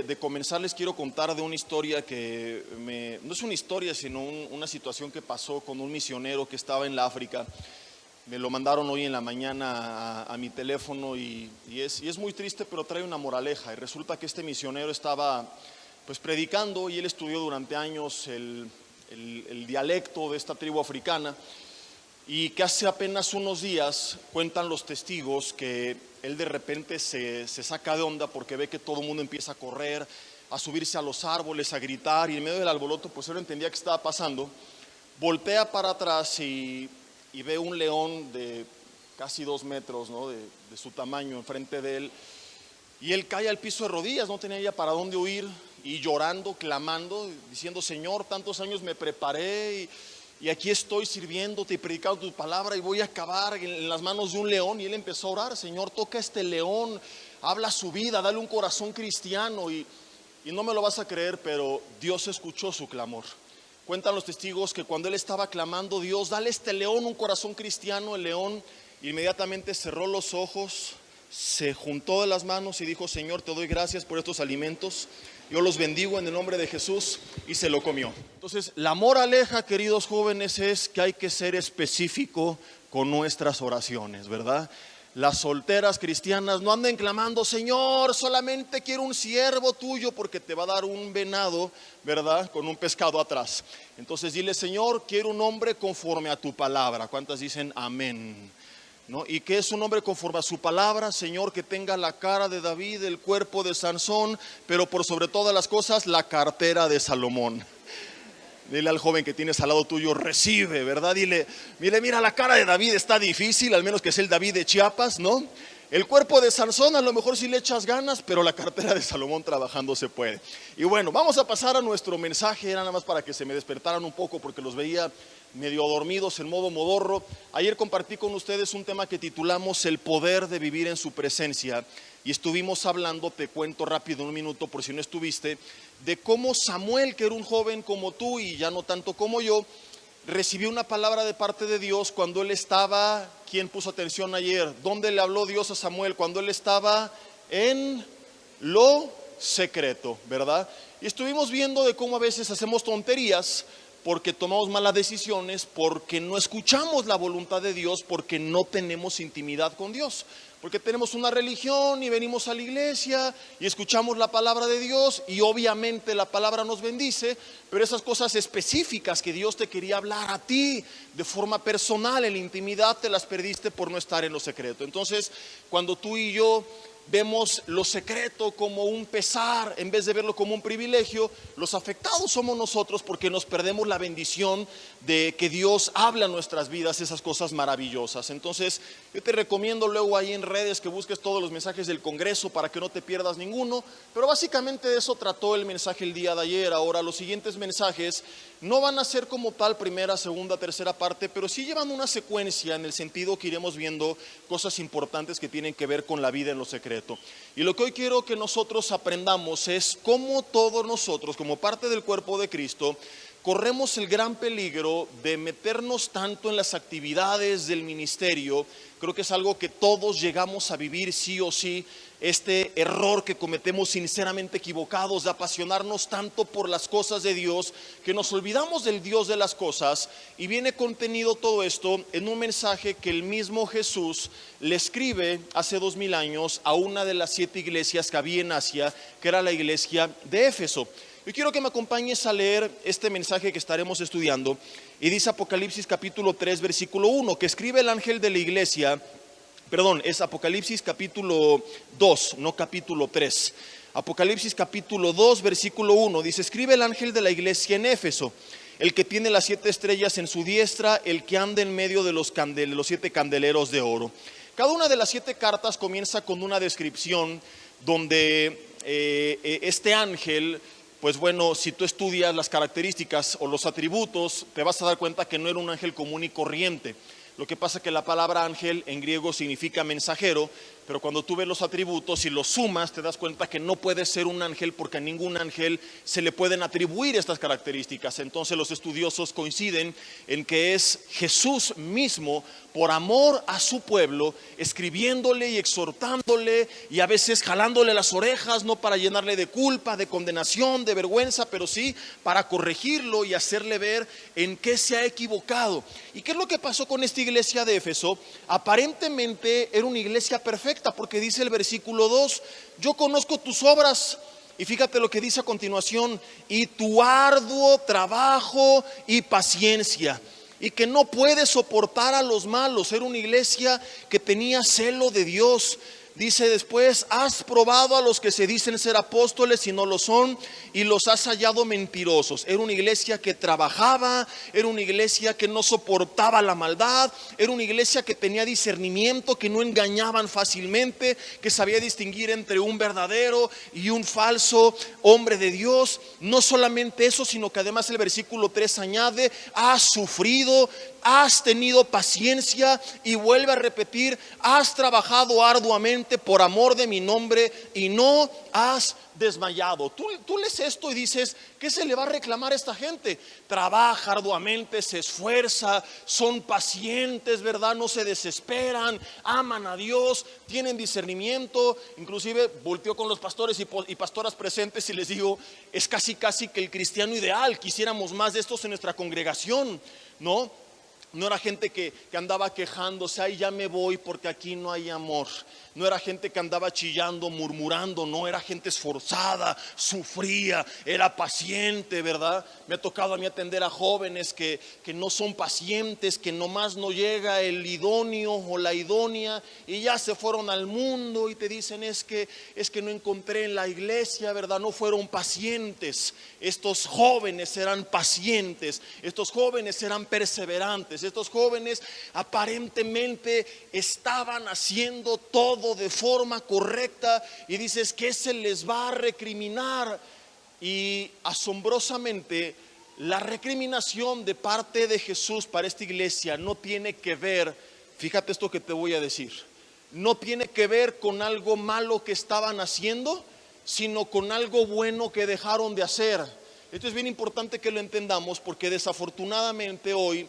de comenzar les quiero contar de una historia no es una historia, sino una situación que pasó con un misionero que estaba en la África. Me lo mandaron hoy en la mañana a mi teléfono y es muy triste, pero trae una moraleja. Y resulta que este misionero estaba pues predicando y él estudió durante años el dialecto de esta tribu africana, y que hace apenas unos días cuentan los testigos que él de repente se saca de onda porque ve que todo el mundo empieza a correr, a subirse a los árboles, a gritar, y en medio del alboroto pues él no entendía qué estaba pasando. Voltea para atrás y ve un león de casi 2 metros, ¿no? de su tamaño enfrente de él, y él cae al piso de rodillas, no tenía ya para dónde huir, y llorando, clamando, diciendo: Señor, tantos años me preparé y aquí estoy sirviéndote y predicando tu palabra, y voy a acabar en las manos de un león. Y él empezó a orar: Señor, toca a este león, habla su vida, dale un corazón cristiano. Y no me lo vas a creer, pero Dios escuchó su clamor. Cuentan los testigos que cuando él estaba clamando: Dios, dale a este león un corazón cristiano, el león inmediatamente cerró los ojos, se juntó de las manos y dijo: Señor, te doy gracias por estos alimentos, yo los bendigo en el nombre de Jesús, y se lo comió. Entonces, la moraleja, queridos jóvenes, es que hay que ser específico con nuestras oraciones, ¿verdad? Las solteras cristianas no anden clamando: Señor, solamente quiero un siervo tuyo, porque te va a dar un venado, ¿verdad?, con un pescado atrás. Entonces dile: Señor, quiero un hombre conforme a tu palabra. ¿Cuántas dicen amén? ¿No? ¿Y qué es un hombre conforme a su palabra? Señor, que tenga la cara de David, el cuerpo de Sansón, pero por sobre todas las cosas, la cartera de Salomón. Dile al joven que tienes al lado tuyo: recibe, ¿verdad? Dile: mira, la cara de David está difícil, al menos que sea el David de Chiapas, ¿no? El cuerpo de Sansón a lo mejor si le echas ganas, pero la cartera de Salomón trabajando se puede. Y bueno, vamos a pasar a nuestro mensaje. Era nada más para que se me despertaran un poco, porque los veía medio dormidos en modo modorro. Ayer compartí con ustedes un tema que titulamos El poder de vivir en su presencia, y estuvimos hablando, te cuento rápido en un minuto por si no estuviste, de cómo Samuel, que era un joven como tú y ya no tanto como yo, recibió una palabra de parte de Dios cuando él estaba, ¿quién puso atención ayer? ¿Dónde le habló Dios a Samuel? Cuando él estaba en lo secreto, ¿verdad? Y estuvimos viendo de cómo a veces hacemos tonterías porque tomamos malas decisiones, porque no escuchamos la voluntad de Dios, porque no tenemos intimidad con Dios, porque tenemos una religión y venimos a la iglesia y escuchamos la palabra de Dios, y obviamente la palabra nos bendice, pero esas cosas específicas que Dios te quería hablar a ti de forma personal, en la intimidad, te las perdiste por no estar en lo secreto. Entonces, cuando tú y yo vemos lo secreto como un pesar en vez de verlo como un privilegio, los afectados somos nosotros, porque nos perdemos la bendición de que Dios habla en nuestras vidas esas cosas maravillosas. Entonces yo te recomiendo luego ahí en redes que busques todos los mensajes del Congreso para que no te pierdas ninguno, pero básicamente de eso trató el mensaje el día de ayer. Ahora, los siguientes mensajes no van a ser como tal primera, segunda, tercera parte, pero sí llevan una secuencia, en el sentido que iremos viendo cosas importantes que tienen que ver con la vida en lo secreto. Y lo que hoy quiero que nosotros aprendamos es cómo todos nosotros, como parte del cuerpo de Cristo, corremos el gran peligro de meternos tanto en las actividades del ministerio. Creo que es algo que todos llegamos a vivir sí o sí, este error que cometemos sinceramente equivocados de apasionarnos tanto por las cosas de Dios que nos olvidamos del Dios de las cosas. Y viene contenido todo esto en un mensaje que el mismo Jesús le escribe hace 2000 años a una de las 7 iglesias que había en Asia, que era la iglesia de Éfeso. Yo quiero que me acompañes a leer este mensaje que estaremos estudiando, y dice Apocalipsis capítulo 3 versículo 1, que escribe el ángel de la iglesia. Perdón, es Apocalipsis capítulo 2, no capítulo 3. Apocalipsis capítulo 2 versículo 1 dice: escribe el ángel de la iglesia en Éfeso, el que tiene las 7 estrellas en su diestra, el que anda en medio de los 7 candeleros de oro. Cada una de las 7 cartas comienza con una descripción donde este ángel, pues bueno, si tú estudias las características o los atributos, te vas a dar cuenta que no era un ángel común y corriente. Lo que pasa es que la palabra ángel en griego significa mensajero, pero cuando tú ves los atributos y los sumas, te das cuenta que no puede ser un ángel, porque a ningún ángel se le pueden atribuir estas características. Entonces los estudiosos coinciden en que es Jesús mismo, por amor a su pueblo, escribiéndole y exhortándole, y a veces jalándole las orejas, no para llenarle de culpa, de condenación, de vergüenza, pero sí para corregirlo y hacerle ver en qué se ha equivocado. ¿Y qué es lo que pasó con esta iglesia de Éfeso? Aparentemente era una iglesia perfecta, porque dice el versículo 2, yo conozco tus obras. Y fíjate lo que dice a continuación, y tu arduo trabajo y paciencia, y que no puede soportar a los malos. Era una iglesia que tenía celo de Dios. Dice después, has probado a los que se dicen ser apóstoles y no lo son, y los has hallado mentirosos. Era una iglesia que trabajaba, era una iglesia que no soportaba la maldad, era una iglesia que tenía discernimiento, que no engañaban fácilmente, que sabía distinguir entre un verdadero y un falso hombre de Dios. No solamente eso, sino que además el versículo 3 añade, has sufrido, has tenido paciencia, y vuelve a repetir, has trabajado arduamente por amor de mi nombre y no has desmayado. Tú lees esto y dices, ¿qué se le va a reclamar a esta gente? Trabaja arduamente, se esfuerza, son pacientes, ¿verdad? No se desesperan, aman a Dios, tienen discernimiento. Inclusive volteo con los pastores y pastoras presentes y les digo, es casi que el cristiano ideal. Quisiéramos más de estos en nuestra congregación, ¿no? No era gente que andaba quejándose, ay, ya me voy porque aquí no hay amor. No era gente que andaba chillando, murmurando, no, era gente esforzada, sufría, era paciente, ¿verdad? Me ha tocado a mí atender a jóvenes que no son pacientes, que nomás no llega el idóneo o la idónea y ya se fueron al mundo y te dicen, es que no encontré en la iglesia, ¿verdad? No fueron pacientes. Estos jóvenes eran pacientes, estos jóvenes eran perseverantes, estos jóvenes aparentemente estaban haciendo todo de forma correcta, y dices, ¿qué se les va a recriminar? Y asombrosamente la recriminación de parte de Jesús para esta iglesia no tiene que ver, fíjate esto que te voy a decir, no tiene que ver con algo malo que estaban haciendo, sino con algo bueno que dejaron de hacer. Esto es bien importante que lo entendamos, porque desafortunadamente hoy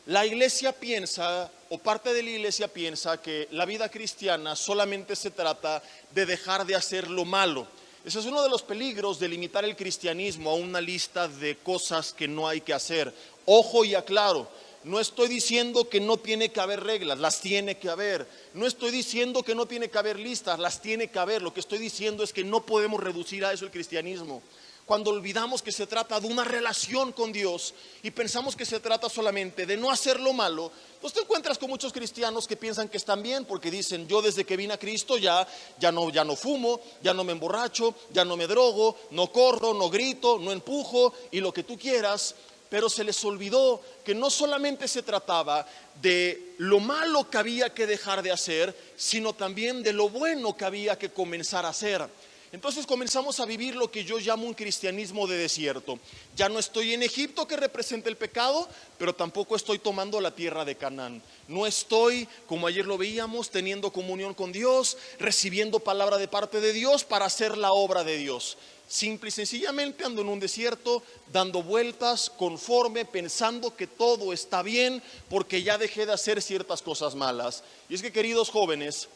la iglesia piensa, o parte de la iglesia piensa, que la vida cristiana solamente se trata de dejar de hacer lo malo. Ese es uno de los peligros de limitar el cristianismo a una lista de cosas que no hay que hacer. Ojo y aclaro, no estoy diciendo que no tiene que haber reglas, las tiene que haber. No estoy diciendo que no tiene que haber listas, las tiene que haber. Lo que estoy diciendo es que no podemos reducir a eso el cristianismo. Cuando olvidamos que se trata de una relación con Dios y pensamos que se trata solamente de no hacer lo malo, pues te encuentras con muchos cristianos que piensan que están bien, porque dicen, yo desde que vine a Cristo ya no fumo, ya no me emborracho, ya no me drogo, no corro, no grito, no empujo y lo que tú quieras. Pero se les olvidó que no solamente se trataba de lo malo que había que dejar de hacer, sino también de lo bueno que había que comenzar a hacer. Entonces comenzamos a vivir lo que yo llamo un cristianismo de desierto. Ya no estoy en Egipto, que representa el pecado, pero tampoco estoy tomando la tierra de Canaán. No estoy, como ayer lo veíamos, teniendo comunión con Dios, recibiendo palabra de parte de Dios para hacer la obra de Dios. Simple y sencillamente ando en un desierto, dando vueltas, conforme, pensando que todo está bien, porque ya dejé de hacer ciertas cosas malas. Y es que, queridos jóvenes,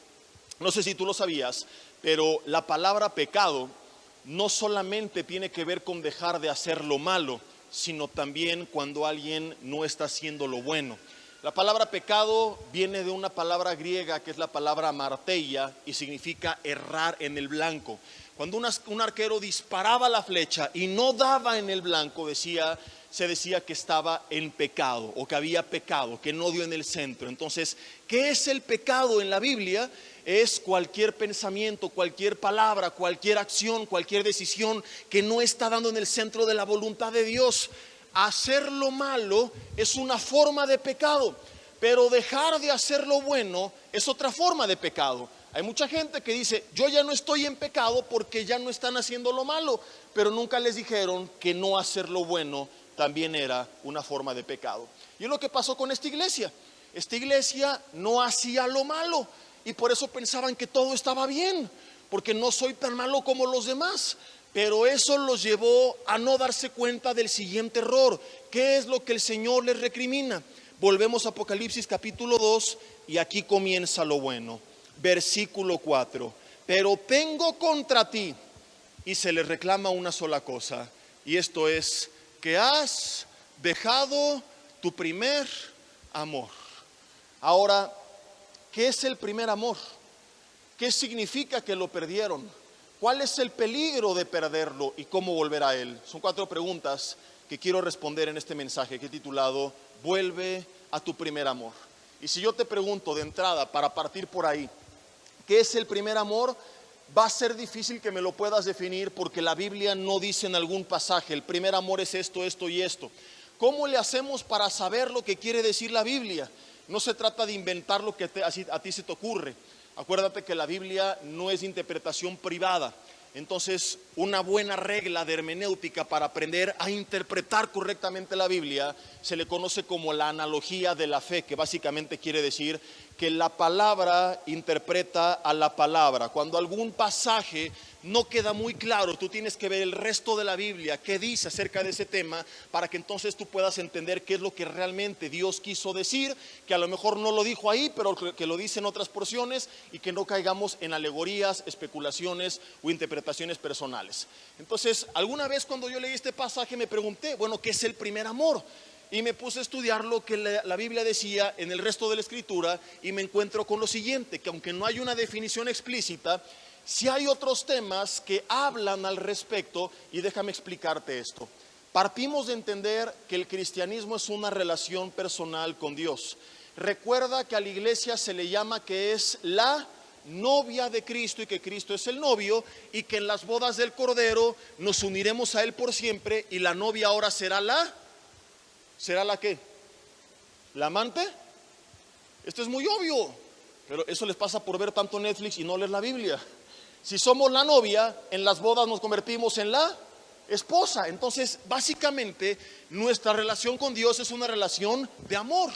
no sé si tú lo sabías, pero la palabra pecado no solamente tiene que ver con dejar de hacer lo malo, sino también cuando alguien no está haciendo lo bueno. La palabra pecado viene de una palabra griega que es la palabra amarteia y significa errar en el blanco. Cuando un arquero disparaba la flecha y no daba en el blanco, se decía que estaba en pecado o que había pecado, que no dio en el centro. Entonces, ¿qué es el pecado en la Biblia? Es cualquier pensamiento, cualquier palabra, cualquier acción, cualquier decisión que no está dando en el centro de la voluntad de Dios. Hacer lo malo es una forma de pecado, pero dejar de hacer lo bueno es otra forma de pecado. Hay mucha gente que dice, yo ya no estoy en pecado porque ya no están haciendo lo malo, pero nunca les dijeron que no hacer lo bueno también era una forma de pecado. Y es lo que pasó con esta iglesia. Esta iglesia no hacía lo malo. y por eso pensaban que todo estaba bien, porque no soy tan malo como los demás. Pero eso los llevó a no darse cuenta del siguiente error. ¿Qué es lo que el Señor les recrimina? Volvemos a Apocalipsis capítulo 2 y aquí comienza lo bueno. Versículo 4. Pero tengo contra ti, y se les reclama una sola cosa, y esto es que has dejado tu primer amor. Ahora, ¿qué es el primer amor? ¿Qué significa que lo perdieron? ¿Cuál es el peligro de perderlo y cómo volver a él? Son 4 preguntas que quiero responder en este mensaje que he titulado Vuelve a tu primer amor. Y si yo te pregunto de entrada, para partir por ahí, ¿qué es el primer amor? Va a ser difícil que me lo puedas definir porque la Biblia no dice en algún pasaje, el primer amor es esto, esto y esto. ¿Cómo le hacemos para saber lo que quiere decir la Biblia? No se trata de inventar lo que a ti se te ocurre. Acuérdate que la Biblia no es interpretación privada. Entonces, una buena regla de hermenéutica para aprender a interpretar correctamente la Biblia se le conoce como la analogía de la fe, que básicamente quiere decir que la palabra interpreta a la palabra. Cuando algún pasaje no queda muy claro, tú tienes que ver el resto de la Biblia, qué dice acerca de ese tema, para que entonces tú puedas entender qué es lo que realmente Dios quiso decir, que a lo mejor no lo dijo ahí, pero que lo dice en otras porciones, y que no caigamos en alegorías, especulaciones o interpretaciones personales. Entonces, alguna vez cuando yo leí este pasaje me pregunté, bueno, ¿qué es el primer amor? Y me puse a estudiar lo que la Biblia decía en el resto de la Escritura y me encuentro con lo siguiente, que aunque no hay una definición explícita, sí hay otros temas que hablan al respecto, y déjame explicarte esto. Partimos de entender que el cristianismo es una relación personal con Dios. Recuerda que a la iglesia se le llama que es la novia de Cristo y que Cristo es el novio, y que en las bodas del Cordero nos uniremos a Él por siempre, y la novia ahora será ¿la qué? ¿La amante? Esto es muy obvio, pero eso les pasa por ver tanto Netflix y no leer la Biblia. Si somos la novia, en las bodas nos convertimos en la esposa. Entonces, básicamente, nuestra relación con Dios es una relación de amor.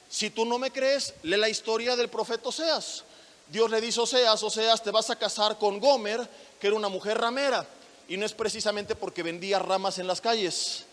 Si tú no me crees, lee la historia del profeta Oseas. Dios le dice a Oseas: Oseas, te vas a casar con Gomer, que era una mujer ramera. Y no es precisamente porque vendía ramas en las calles,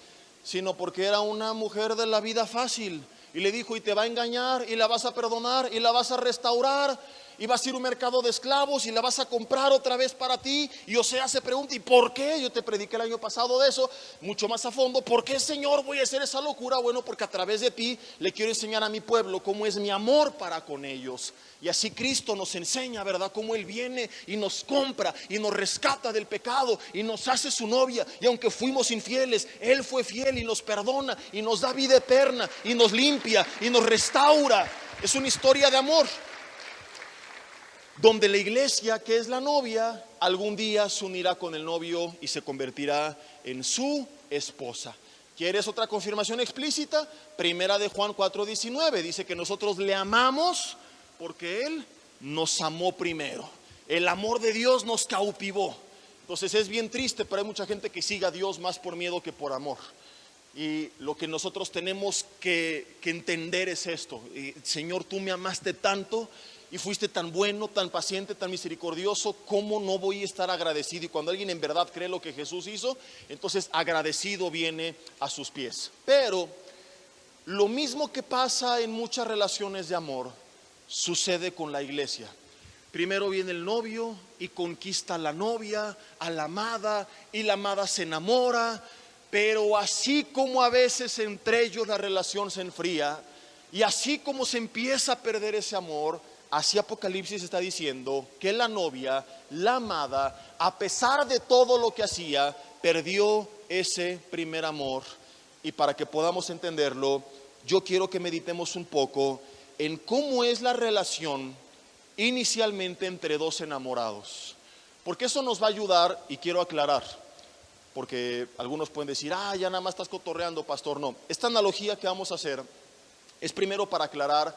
sino porque era una mujer de la vida fácil. Y le dijo: y te va a engañar, y la vas a perdonar, y la vas a restaurar, y vas a ir a un mercado de esclavos y la vas a comprar otra vez para ti. Y Oseas se pregunta: ¿y por qué? Yo te prediqué el año pasado de eso, mucho más a fondo. ¿Por qué, Señor, voy a hacer esa locura? Bueno, porque a través de ti le quiero enseñar a mi pueblo cómo es mi amor para con ellos. Y así Cristo nos enseña, ¿verdad? Cómo Él viene y nos compra y nos rescata del pecado y nos hace su novia. Y aunque fuimos infieles, Él fue fiel y nos perdona y nos da vida eterna y nos limpia y nos restaura. Es una historia de amor, donde la iglesia, que es la novia, algún día se unirá con el novio y se convertirá en su esposa. ¿Quieres otra confirmación explícita? Primera de Juan 4:19 dice que nosotros le amamos porque Él nos amó primero. El amor de Dios nos cautivó. Entonces es bien triste, pero hay mucha gente que sigue a Dios más por miedo que por amor. Y lo que nosotros tenemos que entender es esto: Señor, tú me amaste tanto y fuiste tan bueno, tan paciente, tan misericordioso, ¿cómo no voy a estar agradecido? Y cuando alguien en verdad cree lo que Jesús hizo, entonces agradecido viene a sus pies. Pero lo mismo que pasa en muchas relaciones de amor sucede con la iglesia. Primero viene el novio y conquista a la novia, a la amada, y la amada se enamora. Pero así como a veces entre ellos la relación se enfría, y así como se empieza a perder ese amor, así Apocalipsis está diciendo que la novia, la amada, a pesar de todo lo que hacía, perdió ese primer amor. Y para que podamos entenderlo, yo quiero que meditemos un poco en cómo es la relación inicialmente entre dos enamorados, porque eso nos va a ayudar. Y quiero aclarar, porque algunos pueden decir: ya nada más estás cotorreando, pastor. No, esta analogía que vamos a hacer es primero para aclarar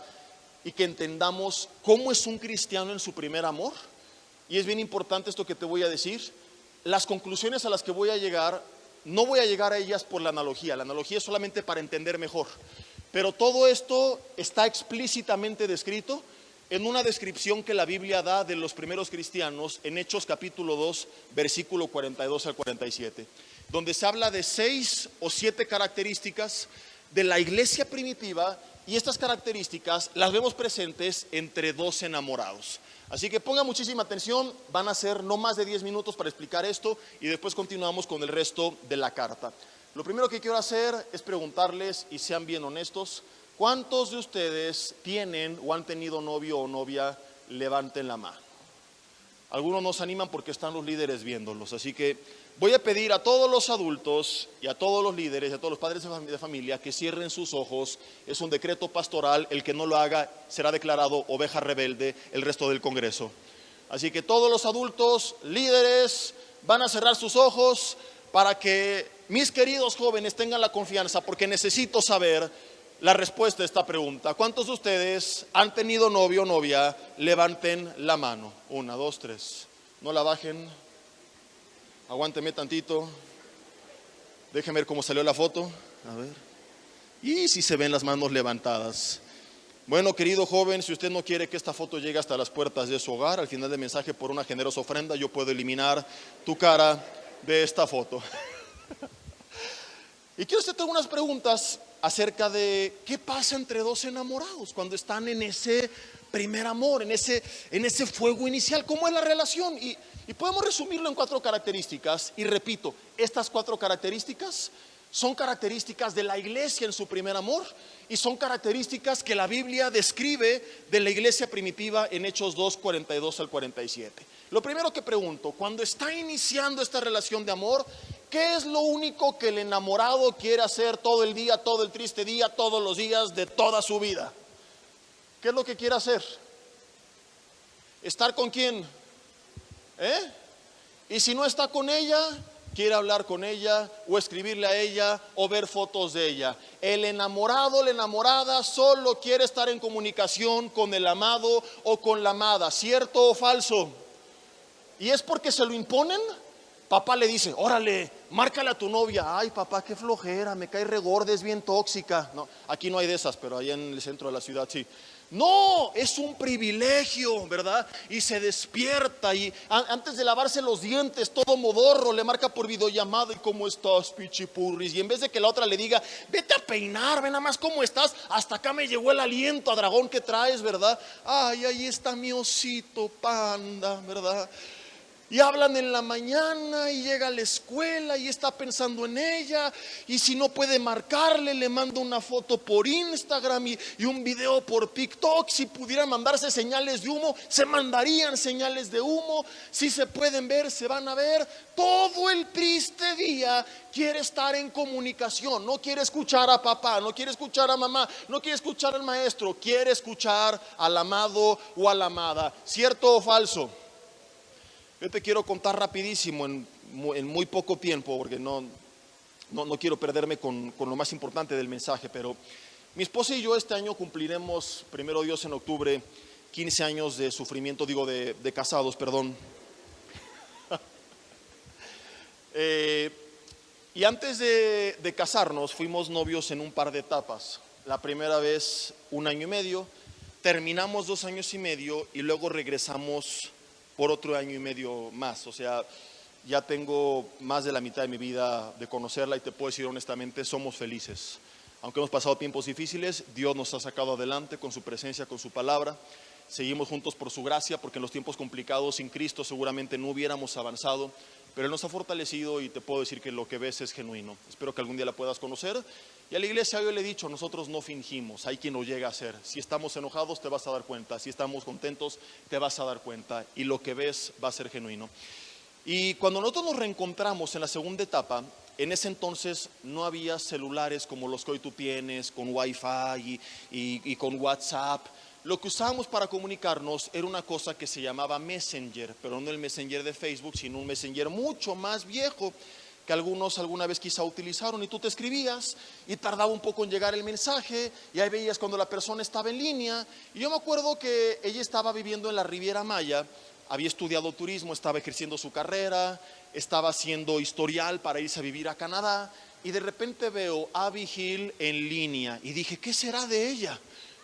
y que entendamos cómo es un cristiano en su primer amor. Y es bien importante esto que te voy a decir. Las conclusiones a las que voy a llegar, no voy a llegar a ellas por la analogía es solamente para entender mejor, pero todo esto está explícitamente descrito en una descripción que la Biblia da de los primeros cristianos en Hechos capítulo 2, versículo 42 al 47, donde se habla de 6 o 7 características de la iglesia primitiva, y estas características las vemos presentes entre dos enamorados. Así que ponga muchísima atención, van a ser no más de 10 minutos para explicar esto y después continuamos con el resto de la carta. Lo primero que quiero hacer es preguntarles, y sean bien honestos, ¿cuántos de ustedes tienen o han tenido novio o novia? Levanten la mano. Algunos no se animan porque están los líderes viéndolos, así que voy a pedir a todos los adultos y a todos los líderes y a todos los padres de familia que cierren sus ojos. Es un decreto pastoral, el que no lo haga será declarado oveja rebelde el resto del Congreso. Así que todos los adultos, líderes, van a cerrar sus ojos para que mis queridos jóvenes tengan la confianza, porque necesito saber la respuesta a esta pregunta. ¿Cuántos de ustedes han tenido novio o novia? Levanten la mano. 1, 2, 3. No la bajen. Aguánteme tantito. Déjenme ver cómo salió la foto. A ver. Y si se ven las manos levantadas. Bueno, querido joven, si usted no quiere que esta foto llegue hasta las puertas de su hogar, al final del mensaje, por una generosa ofrenda, yo puedo eliminar tu cara de esta foto. Y quiero hacerte algunas preguntas acerca de qué pasa entre dos enamorados cuando están en ese primer amor, en ese fuego inicial. ¿Cómo es la relación? Y podemos resumirlo en 4 características. Y repito, estas 4 características son características de la iglesia en su primer amor, y son características que la Biblia describe de la iglesia primitiva en Hechos 2, 42 al 47. Lo primero que pregunto, cuando está iniciando esta relación de amor, ¿qué es lo único que el enamorado quiere hacer todo el día, todo el triste día, todos los días de toda su vida? ¿Qué es lo que quiere hacer? ¿Estar con quién? Y si no está con ella, quiere hablar con ella o escribirle a ella o ver fotos de ella. El enamorado, la enamorada solo quiere estar en comunicación con el amado o con la amada. ¿Cierto o falso? ¿Y es porque se lo imponen? Papá le dice, órale, márcale a tu novia. Ay, papá, qué flojera, me cae regorda, es bien tóxica. No, aquí no hay de esas, pero allá en el centro de la ciudad sí. No, es un privilegio, ¿verdad? Y se despierta y antes de lavarse los dientes, todo modorro, le marca por videollamada. ¿Y cómo estás, pichipurris? Y en vez de que la otra le diga, vete a peinar, ve nada más cómo estás, hasta acá me llegó el aliento a dragón que traes, ¿verdad? Ay, ahí está mi osito panda, ¿verdad? Y hablan en la mañana y llega a la escuela y está pensando en ella, y si no puede marcarle, le manda una foto por Instagram y un video por TikTok. Si pudieran mandarse señales de humo, se mandarían señales de humo. Si se pueden ver, se van a ver. Todo el triste día quiere estar en comunicación, no quiere escuchar a papá, no quiere escuchar a mamá, no quiere escuchar al maestro, quiere escuchar al amado o a la amada. ¿Cierto o falso? Yo te quiero contar rapidísimo en muy poco tiempo, porque no quiero perderme con lo más importante del mensaje, pero mi esposa y yo este año cumpliremos, primero Dios, en octubre, 15 años de sufrimiento, de casados, perdón. Y antes de casarnos fuimos novios en un par de etapas. La primera vez 1 año y medio, terminamos 2 años y medio y luego regresamos por otro 1 año y medio más. O sea, ya tengo más de la mitad de mi vida de conocerla y te puedo decir honestamente, somos felices. Aunque hemos pasado tiempos difíciles, Dios nos ha sacado adelante con su presencia, con su palabra. Seguimos juntos por su gracia, porque en los tiempos complicados sin Cristo seguramente no hubiéramos avanzado, pero Él nos ha fortalecido y te puedo decir que lo que ves es genuino. Espero que algún día la puedas conocer. Y a la iglesia yo le he dicho, nosotros no fingimos, hay quien lo llega a hacer. Si estamos enojados te vas a dar cuenta, si estamos contentos te vas a dar cuenta, y lo que ves va a ser genuino. Y cuando nosotros nos reencontramos en la segunda etapa, en ese entonces no había celulares como los que hoy tú tienes, con Wi-Fi y con WhatsApp. Lo que usábamos para comunicarnos era una cosa que se llamaba Messenger, pero no el Messenger de Facebook, sino un Messenger mucho más viejo, que algunos alguna vez quizá utilizaron, y tú te escribías y tardaba un poco en llegar el mensaje, y ahí veías cuando la persona estaba en línea. Y yo me acuerdo que ella estaba viviendo en la Riviera Maya, había estudiado turismo, estaba ejerciendo su carrera, estaba haciendo historial para irse a vivir a Canadá, y de repente veo Abby Hill en línea y dije, ¿qué será de ella?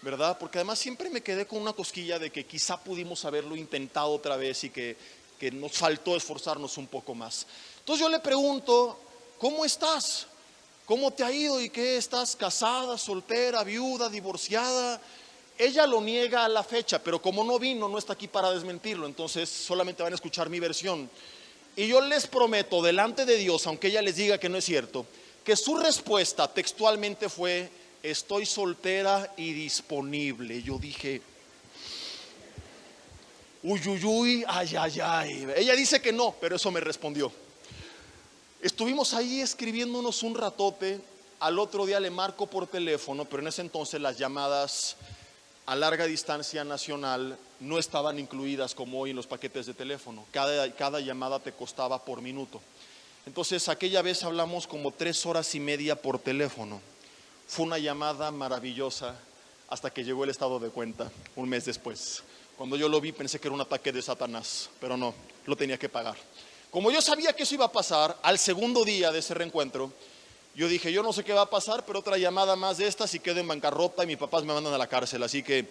¿verdad? Porque además siempre me quedé con una cosquilla de que quizá pudimos haberlo intentado otra vez y que nos faltó esforzarnos un poco más. Entonces yo le pregunto, ¿cómo estás? ¿Cómo te ha ido? ¿Y qué? ¿Estás casada, soltera, viuda, divorciada? Ella lo niega a la fecha, pero como no vino, no está aquí para desmentirlo, entonces solamente van a escuchar mi versión. Y yo les prometo delante de Dios, aunque ella les diga que no es cierto, que su respuesta textualmente fue: estoy soltera y disponible. Yo dije, uy, uy, uy, ay, ay, ay. Ella dice que no, pero eso me respondió. Estuvimos ahí escribiéndonos un ratote. Al otro día le marco por teléfono, pero en ese entonces las llamadas a larga distancia nacional no estaban incluidas como hoy en los paquetes de teléfono. Cada llamada te costaba por minuto. Entonces aquella vez hablamos como 3 horas y media por teléfono. Fue una llamada maravillosa hasta que llegó el estado de cuenta un mes después. Cuando yo lo vi pensé que era un ataque de Satanás, pero no, lo tenía que pagar. Como yo sabía que eso iba a pasar, al segundo día de ese reencuentro, yo dije, yo no sé qué va a pasar, pero otra llamada más de estas y quedo en bancarrota y mis papás me mandan a la cárcel. Así que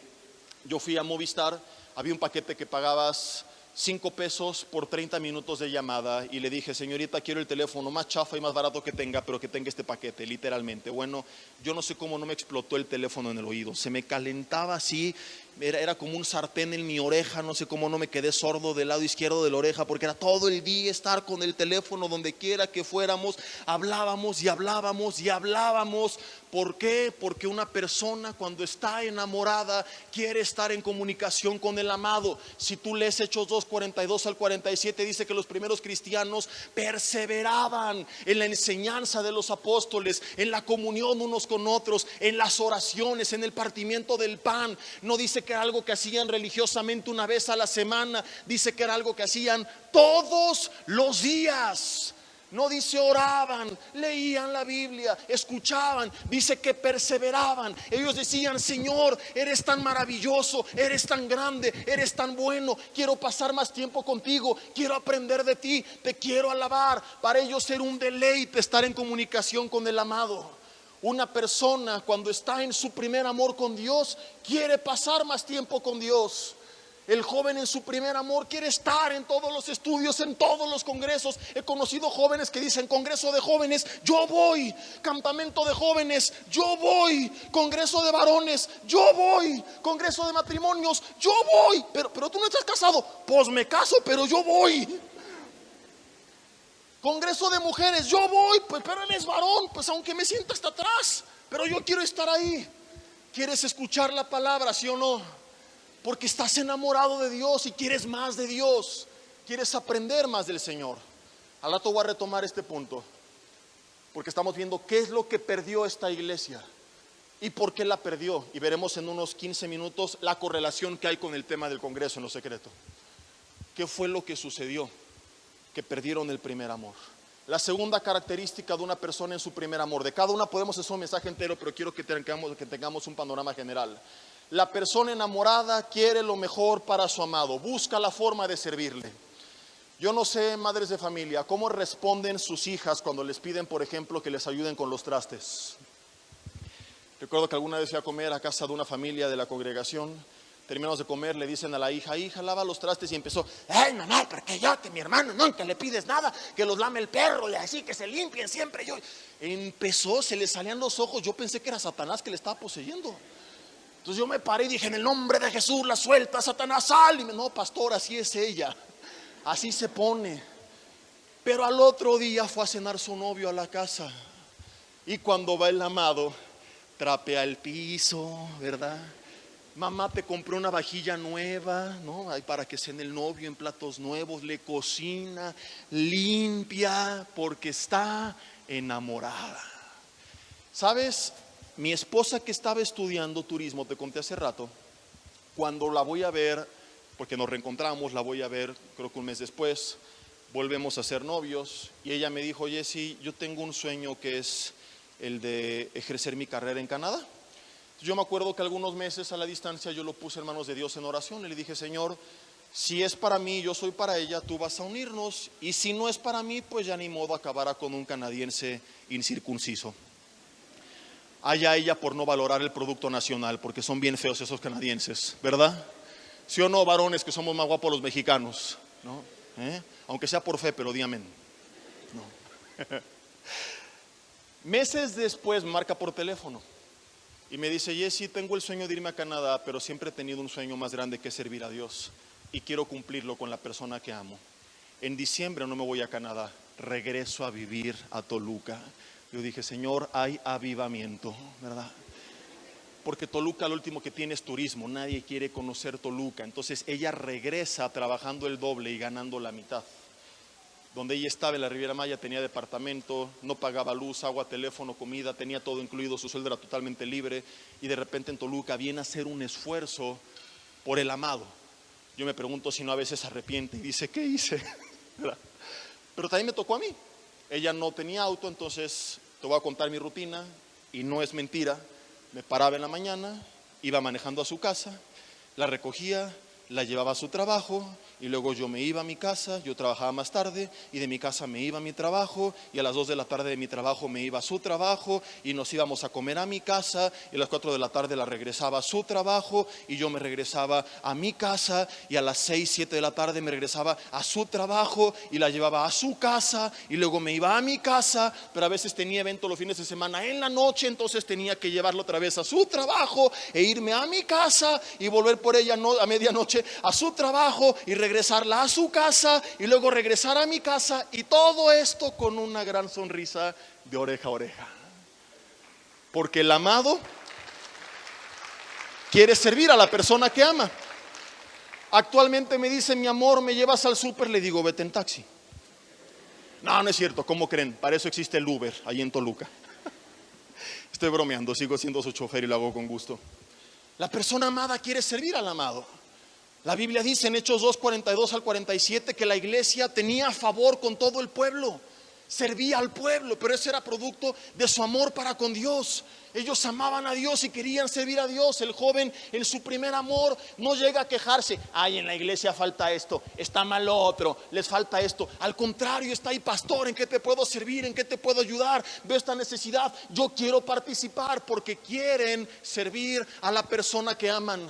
yo fui a Movistar, había un paquete que pagabas 5 pesos por 30 minutos de llamada y le dije, señorita, quiero el teléfono más chafa y más barato que tenga, pero que tenga este paquete, literalmente. Bueno, yo no sé cómo no me explotó el teléfono en el oído, se me calentaba así, era como un sartén en mi oreja, no sé cómo no me quedé sordo del lado izquierdo de la oreja, porque era todo el día estar con el teléfono donde quiera que fuéramos, hablábamos y hablábamos y hablábamos. ¿Por qué? Porque una persona cuando está enamorada quiere estar en comunicación con el amado. Si tú lees Hechos 2, 42 al 47, dice que los primeros cristianos perseveraban en la enseñanza de los apóstoles, en la comunión unos con otros, en las oraciones, en el partimiento del pan. No dice que era algo que hacían religiosamente una vez a la semana, dice que era algo que hacían todos los días. No dice oraban, leían la Biblia, escuchaban, dice que perseveraban. Ellos decían, Señor, eres tan maravilloso, eres tan grande, eres tan bueno, quiero pasar más tiempo contigo, quiero aprender de ti, te quiero alabar. Para ellos era un deleite estar en comunicación con el amado. Una persona cuando está en su primer amor con Dios quiere pasar más tiempo con Dios. El joven en su primer amor quiere estar en todos los estudios, en todos los congresos. He conocido jóvenes que dicen, congreso de jóvenes, yo voy. Campamento de jóvenes, yo voy. Congreso de varones, yo voy. Congreso de matrimonios, yo voy. Pero tú no estás casado, pues me caso, pero yo voy. Congreso de mujeres, yo voy, pues pero él es varón, pues aunque me sienta hasta atrás, pero yo quiero estar ahí. ¿Quieres escuchar la palabra, sí o no? Porque estás enamorado de Dios y quieres más de Dios, quieres aprender más del Señor. Al rato voy a retomar este punto, porque estamos viendo qué es lo que perdió esta iglesia y por qué la perdió. Y veremos en unos 15 minutos la correlación que hay con el tema del Congreso en lo secreto. ¿Qué fue lo que sucedió? Que perdieron el primer amor. La segunda característica de una persona en su primer amor, de cada una podemos hacer un mensaje entero, pero quiero que tengamos un panorama general. La persona enamorada quiere lo mejor para su amado, busca la forma de servirle. Yo no sé, madres de familia, cómo responden sus hijas cuando les piden, por ejemplo, que les ayuden con los trastes. Recuerdo que alguna vez fui a comer a casa de una familia de la congregación. Terminamos de comer, le dicen a la hija, hija, lava los trastes, y empezó, ay mamá, porque yo, que mi hermano nunca le pides nada, que los lame el perro y así, que se limpien siempre. Yo empezó, se le salían los ojos, yo pensé que era Satanás que le estaba poseyendo. Entonces yo me paré y dije, en el nombre de Jesús, la suelta, Satanás, sal. Y me, no, pastor, así es ella, así se pone. Pero al otro día fue a cenar su novio a la casa, y cuando va el amado, trapea el piso, ¿verdad? Mamá, te compré una vajilla nueva, ¿no? Para que cene el novio en platos nuevos, le cocina, limpia, porque está enamorada. ¿Sabes? Mi esposa, que estaba estudiando turismo, te conté hace rato, cuando la voy a ver, porque nos reencontramos, la voy a ver creo que un mes después, volvemos a ser novios, y ella me dijo, Jessy, yo tengo un sueño que es el de ejercer mi carrera en Canadá. Yo me acuerdo que algunos meses a la distancia yo lo puse en manos de Dios en oración y le dije, Señor, si es para mí, yo soy para ella, tú vas a unirnos, y si no es para mí, pues ya ni modo, acabará con un canadiense incircunciso. Allá ella por no valorar el producto nacional, porque son bien feos esos canadienses, ¿verdad? ¿Sí o no, varones, que somos más guapos los mexicanos? ¿No? Aunque sea por fe, pero di amén. No. Meses después me marca por teléfono y me dice: Jesse, tengo el sueño de irme a Canadá, pero siempre he tenido un sueño más grande, que es servir a Dios, y quiero cumplirlo con la persona que amo. En diciembre no me voy a Canadá, regreso a vivir a Toluca. Yo dije: Señor, hay avivamiento, ¿verdad? Porque Toluca lo último que tiene es turismo, nadie quiere conocer Toluca. Entonces ella regresa trabajando el doble y ganando la mitad. Donde ella estaba en la Riviera Maya tenía departamento, no pagaba luz, agua, teléfono, comida, tenía todo incluido, su sueldo era totalmente libre. Y de repente en Toluca viene a hacer un esfuerzo por el amado. Yo me pregunto si no a veces se arrepiente y dice: ¿qué hice? Pero también me tocó a mí. Ella no tenía auto, entonces te voy a contar mi rutina, y no es mentira. Me paraba en la mañana, iba manejando a su casa, la recogía, la llevaba a su trabajo, y luego yo me iba a mi casa. Yo trabajaba más tarde, y de mi casa me iba a mi trabajo, y a las 2 de la tarde de mi trabajo me iba a su trabajo, y nos íbamos a comer a mi casa, y a las 4 de la tarde la regresaba a su trabajo, y yo me regresaba a mi casa, y a las 6, 7 de la tarde me regresaba a su trabajo y la llevaba a su casa, y luego me iba a mi casa. Pero a veces tenía evento los fines de semana en la noche, entonces tenía que llevarlo otra vez a su trabajo e irme a mi casa y volver por ella a medianoche a su trabajo y regresarla a su casa y luego regresar a mi casa, y todo esto con una gran sonrisa de oreja a oreja, porque el amado quiere servir a la persona que ama. Actualmente me dice: mi amor, ¿me llevas al súper? Le digo: vete en taxi. No, no es cierto, ¿cómo creen? Para eso existe el Uber ahí en Toluca. Estoy bromeando, sigo siendo su chofer y lo hago con gusto. La persona amada quiere servir al amado. La Biblia dice en Hechos 2, 42 al 47 que la iglesia tenía favor con todo el pueblo, servía al pueblo, pero ese era producto de su amor para con Dios. Ellos amaban a Dios y querían servir a Dios. El joven en su primer amor no llega a quejarse: ay, en la iglesia falta esto, está mal lo otro, les falta esto. Al contrario, está ahí: pastor, ¿en qué te puedo servir? ¿En qué te puedo ayudar? Veo esta necesidad, yo quiero participar. Porque quieren servir a la persona que aman.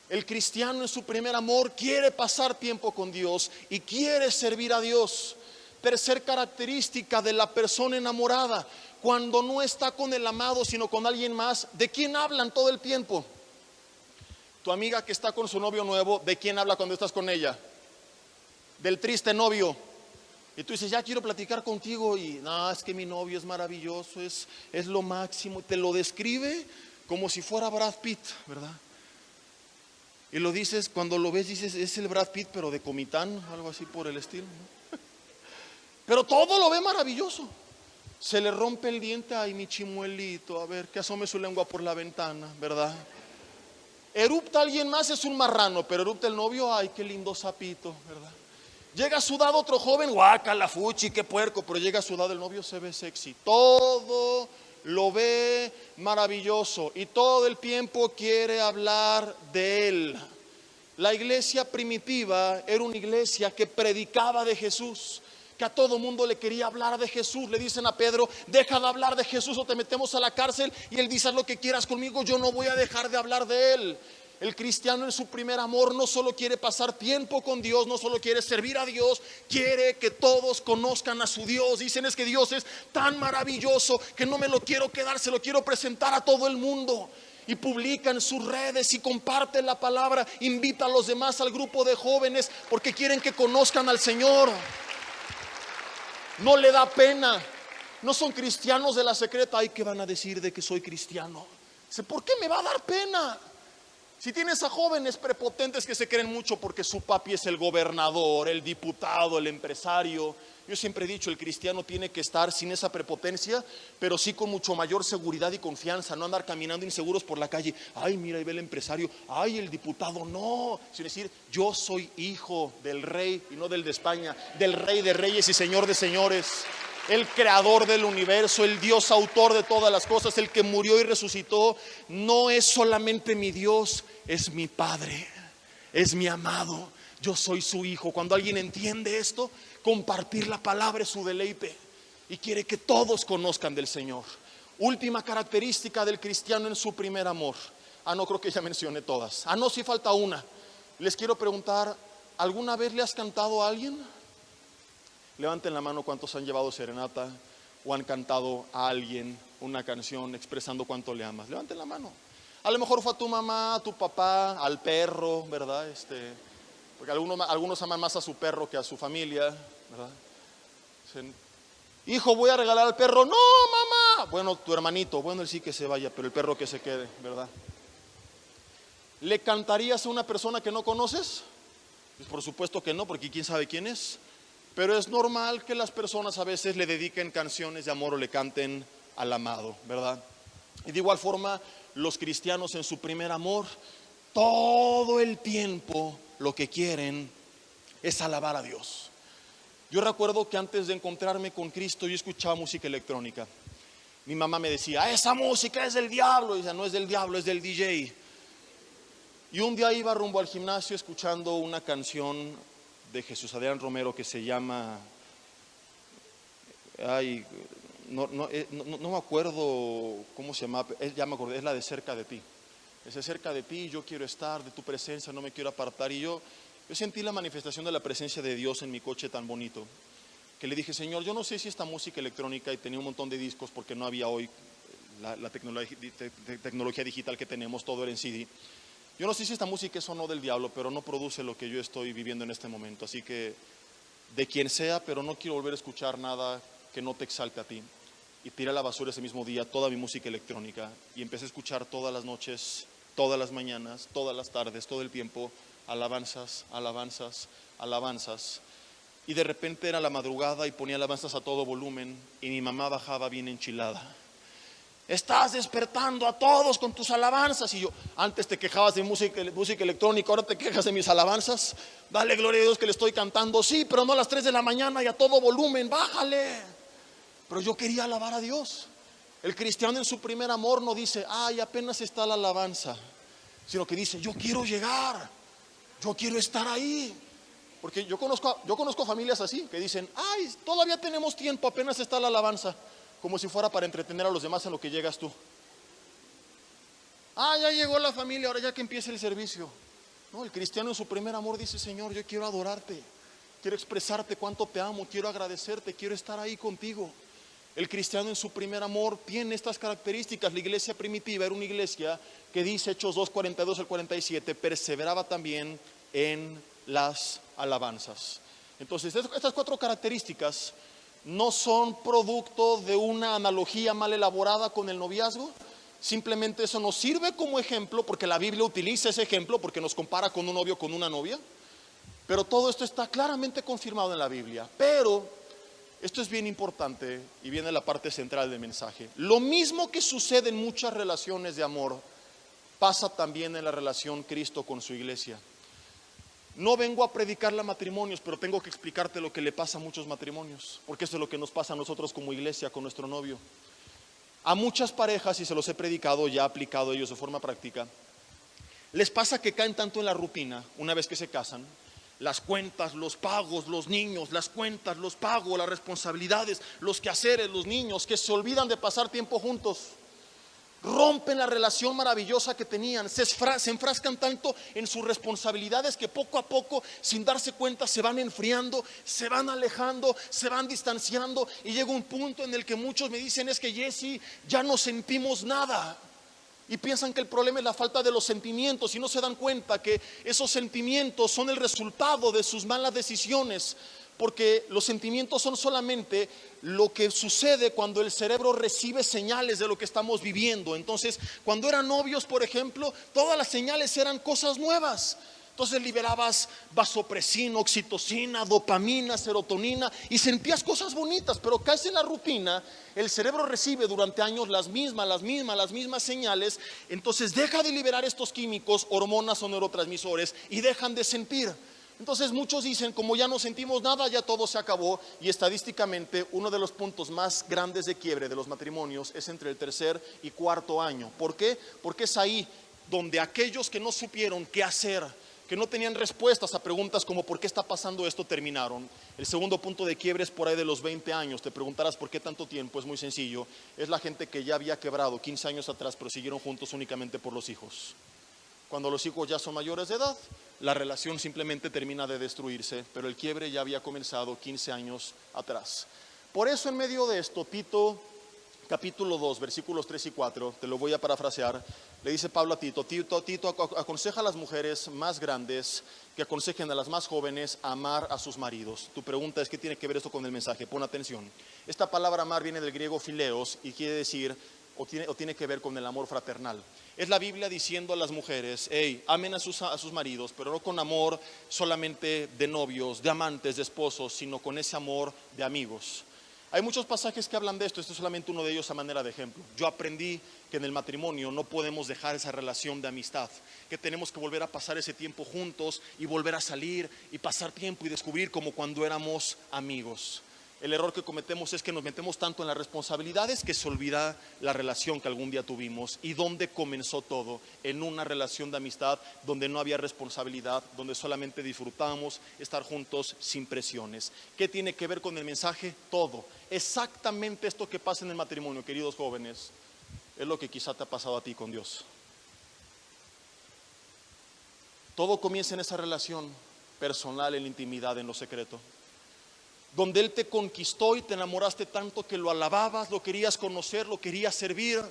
El cristiano en su primer amor quiere pasar tiempo con Dios y quiere servir a Dios. Tercer característica de la persona enamorada: cuando no está con el amado sino con alguien más, ¿de quién hablan todo el tiempo? Tu amiga que está con su novio nuevo, ¿de quién habla cuando estás con ella? Del triste novio. Y tú dices: ya quiero platicar contigo, y no, es que mi novio es maravilloso, es lo máximo. Te lo describe como si fuera Brad Pitt, ¿verdad? Y lo dices, cuando lo ves dices: es el Brad Pitt pero de Comitán, algo así por el estilo, ¿no? Pero todo lo ve maravilloso. Se le rompe el diente: ay, mi chimuelito, a ver, que asome su lengua por la ventana, ¿verdad? Erupta alguien más, es un marrano, pero erupta el novio: ay, qué lindo sapito, ¿verdad? Llega sudado otro joven: guácala, fuchi, qué puerco. Pero llega sudado el novio, se ve sexy. Todo lo ve maravilloso y todo el tiempo quiere hablar de él. La iglesia primitiva era una iglesia que predicaba de Jesús, que a todo mundo le quería hablar de Jesús. Le dicen a Pedro: deja de hablar de Jesús o te metemos a la cárcel. Y él dice: haz lo que quieras conmigo, yo no voy a dejar de hablar de él. El cristiano en su primer amor no solo quiere pasar tiempo con Dios, no solo quiere servir a Dios, quiere que todos conozcan a su Dios. Dicen: es que Dios es tan maravilloso que no me lo quiero quedar, se lo quiero presentar a todo el mundo. Y publica en sus redes y comparte la palabra, invita a los demás al grupo de jóvenes porque quieren que conozcan al Señor. No le da pena, no son cristianos de la secreta. Ay, ¿qué van a decir de que soy cristiano? Dice: ¿por qué me va a dar pena? Si tienes a jóvenes prepotentes que se creen mucho porque su papi es el gobernador, el diputado, el empresario. Yo siempre he dicho: el cristiano tiene que estar sin esa prepotencia, pero sí con mucho mayor seguridad y confianza. No andar caminando inseguros por la calle: ay, mira, ahí ve el empresario, ay, el diputado. No, sino decir: yo soy hijo del rey, y no del de España, del rey de reyes y señor de señores, el creador del universo, el Dios autor de todas las cosas, el que murió y resucitó. No es solamente mi Dios, es mi Padre, es mi amado, yo soy su hijo. Cuando alguien entiende esto, compartir la palabra es su deleite y quiere que todos conozcan del Señor. Última característica del cristiano en su primer amor. No, creo que ya mencioné todas. No, sí falta una. Les quiero preguntar, ¿alguna vez le has cantado a alguien? Levanten la mano cuántos han llevado serenata o han cantado a alguien una canción expresando cuánto le amas. Levanten la mano. A lo mejor fue a tu mamá, a tu papá, al perro, ¿verdad? Porque algunos aman más a su perro que a su familia, ¿verdad? Dicen, hijo, voy a regalar al perro. No, mamá. Bueno, tu hermanito, bueno, él sí que se vaya, pero el perro que se quede, ¿verdad? ¿Le cantarías a una persona que no conoces? Pues por supuesto que no, porque quién sabe quién es. Pero es normal que las personas a veces le dediquen canciones de amor o le canten al amado, ¿verdad? Y de igual forma, los cristianos en su primer amor, todo el tiempo lo que quieren es alabar a Dios. Yo recuerdo que antes de encontrarme con Cristo yo escuchaba música electrónica. Mi mamá me decía, esa música es del diablo. Y decía, no es del diablo, es del DJ. Y un día iba rumbo al gimnasio escuchando una canción de Jesús Adrián Romero que se llama, no me acuerdo cómo se llama, ya me acordé, es la de Cerca de Ti. Es cerca de ti, yo quiero estar, de tu presencia no me quiero apartar. Y yo sentí la manifestación de la presencia de Dios en mi coche tan bonito, que le dije, Señor, yo no sé si esta música electrónica, y tenía un montón de discos porque no había hoy la tecnología digital que tenemos, todo era en CD. Yo no sé si esta música es o no del diablo, pero no produce lo que yo estoy viviendo en este momento. Así que, de quien sea, pero no quiero volver a escuchar nada que no te exalte a ti. Y tiré a la basura ese mismo día toda mi música electrónica y empecé a escuchar todas las noches, todas las mañanas, todas las tardes, todo el tiempo, alabanzas, alabanzas, alabanzas. Y de repente era la madrugada y ponía alabanzas a todo volumen y mi mamá bajaba bien enchilada. Estás despertando a todos con tus alabanzas. Y yo, antes te quejabas de música electrónica, ahora te quejas de mis alabanzas. Dale gloria a Dios que le estoy cantando. Sí, pero no a las 3 de la mañana y a todo volumen, bájale. Pero yo quería alabar a Dios. El cristiano en su primer amor no dice, ay, apenas está la alabanza, sino que dice, yo quiero llegar, yo quiero estar ahí. Porque yo conozco familias así, que dicen, ay, todavía tenemos tiempo, apenas está la alabanza. Como si fuera para entretener a los demás en lo que llegas tú. Ya llegó la familia, ahora ya que empiece el servicio. No, el cristiano en su primer amor dice, Señor, yo quiero adorarte, quiero expresarte cuánto te amo, quiero agradecerte, quiero estar ahí contigo. El cristiano en su primer amor tiene estas características. La iglesia primitiva era una iglesia que dice, Hechos 2, 42 al 47, perseveraba también en las alabanzas. Entonces, estas 4 características no son producto de una analogía mal elaborada con el noviazgo. Simplemente eso nos sirve como ejemplo, porque la Biblia utiliza ese ejemplo, porque nos compara con un novio con una novia. Pero todo esto está claramente confirmado en la Biblia. Pero esto es bien importante y viene la parte central del mensaje. Lo mismo que sucede en muchas relaciones de amor pasa también en la relación Cristo con su iglesia. No vengo a predicarle a matrimonios, pero tengo que explicarte lo que le pasa a muchos matrimonios, porque eso es lo que nos pasa a nosotros como iglesia con nuestro novio. A muchas parejas, y se los he predicado, ya aplicado ellos de forma práctica, les pasa que caen tanto en la rutina una vez que se casan, las cuentas, los pagos, los niños, las cuentas, los pagos, las responsabilidades, los quehaceres, los niños, que se olvidan de pasar tiempo juntos. Rompen la relación maravillosa que tenían, se enfrascan tanto en sus responsabilidades que poco a poco, sin darse cuenta, se van enfriando, se van alejando, se van distanciando, y llega un punto en el que muchos me dicen, es que Jesse, ya no sentimos nada. Y piensan que el problema es la falta de los sentimientos y no se dan cuenta que esos sentimientos son el resultado de sus malas decisiones. Porque los sentimientos son solamente lo que sucede cuando el cerebro recibe señales de lo que estamos viviendo. Entonces, cuando eran novios, por ejemplo, todas las señales eran cosas nuevas. Entonces liberabas vasopresina, oxitocina, dopamina, serotonina y sentías cosas bonitas, pero caes en la rutina, el cerebro recibe durante años las mismas señales, entonces deja de liberar estos químicos, hormonas o neurotransmisores, y dejan de sentir. Entonces muchos dicen, como ya no sentimos nada, ya todo se acabó. Y estadísticamente uno de los puntos más grandes de quiebre de los matrimonios es entre el 3er y 4.er año. ¿Por qué? Porque es ahí donde aquellos que no supieron qué hacer que no tenían respuestas a preguntas como ¿por qué está pasando esto? Terminaron. El segundo punto de quiebre es por ahí de los 20 años. Te preguntarás ¿por qué tanto tiempo? Es muy sencillo. Es la gente que ya había quebrado 15 años atrás, pero siguieron juntos únicamente por los hijos. Cuando los hijos ya son mayores de edad, la relación simplemente termina de destruirse, pero el quiebre ya había comenzado 15 años atrás. Por eso en medio de esto, Tito capítulo 2, versículos 3 y 4, te lo voy a parafrasear, le dice Pablo a Tito, Tito aconseja a las mujeres más grandes que aconsejen a las más jóvenes a amar a sus maridos. Tu pregunta es, ¿qué tiene que ver esto con el mensaje? Pon atención. Esta palabra amar viene del griego phileos y quiere decir, o tiene que ver con el amor fraternal. Es la Biblia diciendo a las mujeres, hey, amen a sus maridos, pero no con amor solamente de novios, de amantes, de esposos, sino con ese amor de amigos. Hay muchos pasajes que hablan de esto, este es solamente uno de ellos a manera de ejemplo. Yo aprendí que en el matrimonio no podemos dejar esa relación de amistad, que tenemos que volver a pasar ese tiempo juntos y volver a salir y pasar tiempo y descubrir como cuando éramos amigos. El error que cometemos es que nos metemos tanto en las responsabilidades que se olvida la relación que algún día tuvimos. ¿Y dónde comenzó todo? En una relación de amistad donde no había responsabilidad, donde solamente disfrutábamos estar juntos sin presiones. ¿Qué tiene que ver con el mensaje? Todo. Exactamente esto que pasa en el matrimonio, queridos jóvenes, es lo que quizá te ha pasado a ti con Dios. Todo comienza en esa relación personal, en la intimidad, en lo secreto, donde Él te conquistó y te enamoraste tanto que lo alababas, lo querías conocer, lo querías servir,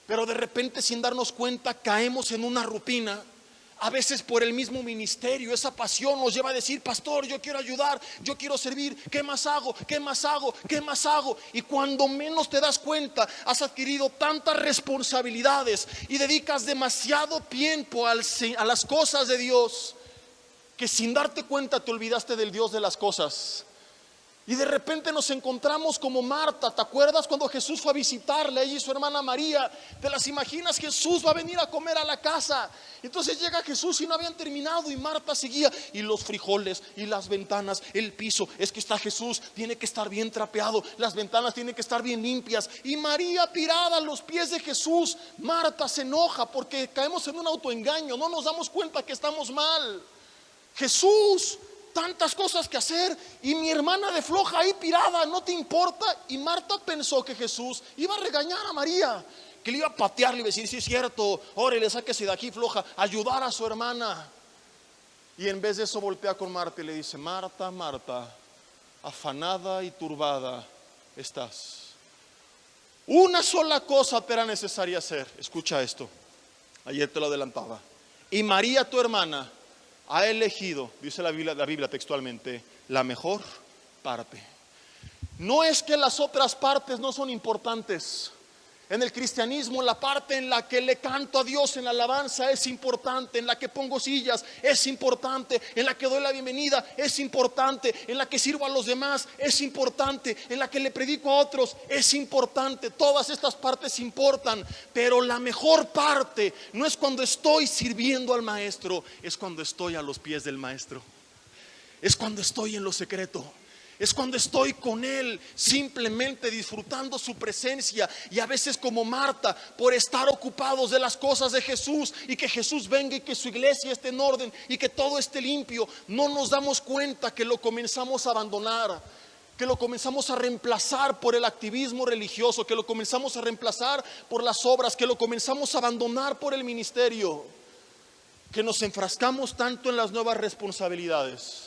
pero de repente sin darnos cuenta caemos en una rutina. A veces por el mismo ministerio, esa pasión nos lleva a decir, pastor, yo quiero ayudar, yo quiero servir, ¿qué más hago? ¿Qué más hago? ¿Qué más hago? Y cuando menos te das cuenta, has adquirido tantas responsabilidades y dedicas demasiado tiempo a las cosas de Dios, que sin darte cuenta te olvidaste del Dios de las cosas. Y de repente nos encontramos como Marta. ¿Te acuerdas cuando Jesús fue a visitarle, ella y su hermana María? ¿Te las imaginas? Jesús va a venir a comer a la casa. Entonces llega Jesús y no habían terminado y Marta seguía. Y los frijoles y las ventanas, el piso. Es que está Jesús, tiene que estar bien trapeado. Las ventanas tienen que estar bien limpias. Y María tirada a los pies de Jesús. Marta se enoja porque caemos en un autoengaño. No nos damos cuenta que estamos mal. Jesús, tantas cosas que hacer y mi hermana de floja ahí tirada, ¿no te importa? Y Marta pensó que Jesús iba a regañar a María, que le iba a patear, le iba a decir, sí es cierto, órale, sáquese de aquí floja, ayudar a su hermana. Y en vez de eso voltea con Marta y le dice, Marta, Marta, afanada y turbada estás. Una sola cosa te era necesaria hacer. Escucha esto, ayer te lo adelantaba. Y María, tu hermana, ha elegido, dice la Biblia textualmente, la mejor parte. No es que las otras partes no son importantes. En el cristianismo, la parte en la que le canto a Dios en la alabanza es importante, en la que pongo sillas es importante, en la que doy la bienvenida es importante, en la que sirvo a los demás es importante, en la que le predico a otros es importante. Todas estas partes importan, pero la mejor parte no es cuando estoy sirviendo al maestro, es cuando estoy a los pies del maestro, es cuando estoy en lo secreto. Es cuando estoy con Él, simplemente disfrutando su presencia. Y a veces como Marta, por estar ocupados de las cosas de Jesús y que Jesús venga y que su iglesia esté en orden y que todo esté limpio, no nos damos cuenta que lo comenzamos a abandonar, que lo comenzamos a reemplazar por el activismo religioso, que lo comenzamos a reemplazar por las obras, que lo comenzamos a abandonar por el ministerio, que nos enfrascamos tanto en las nuevas responsabilidades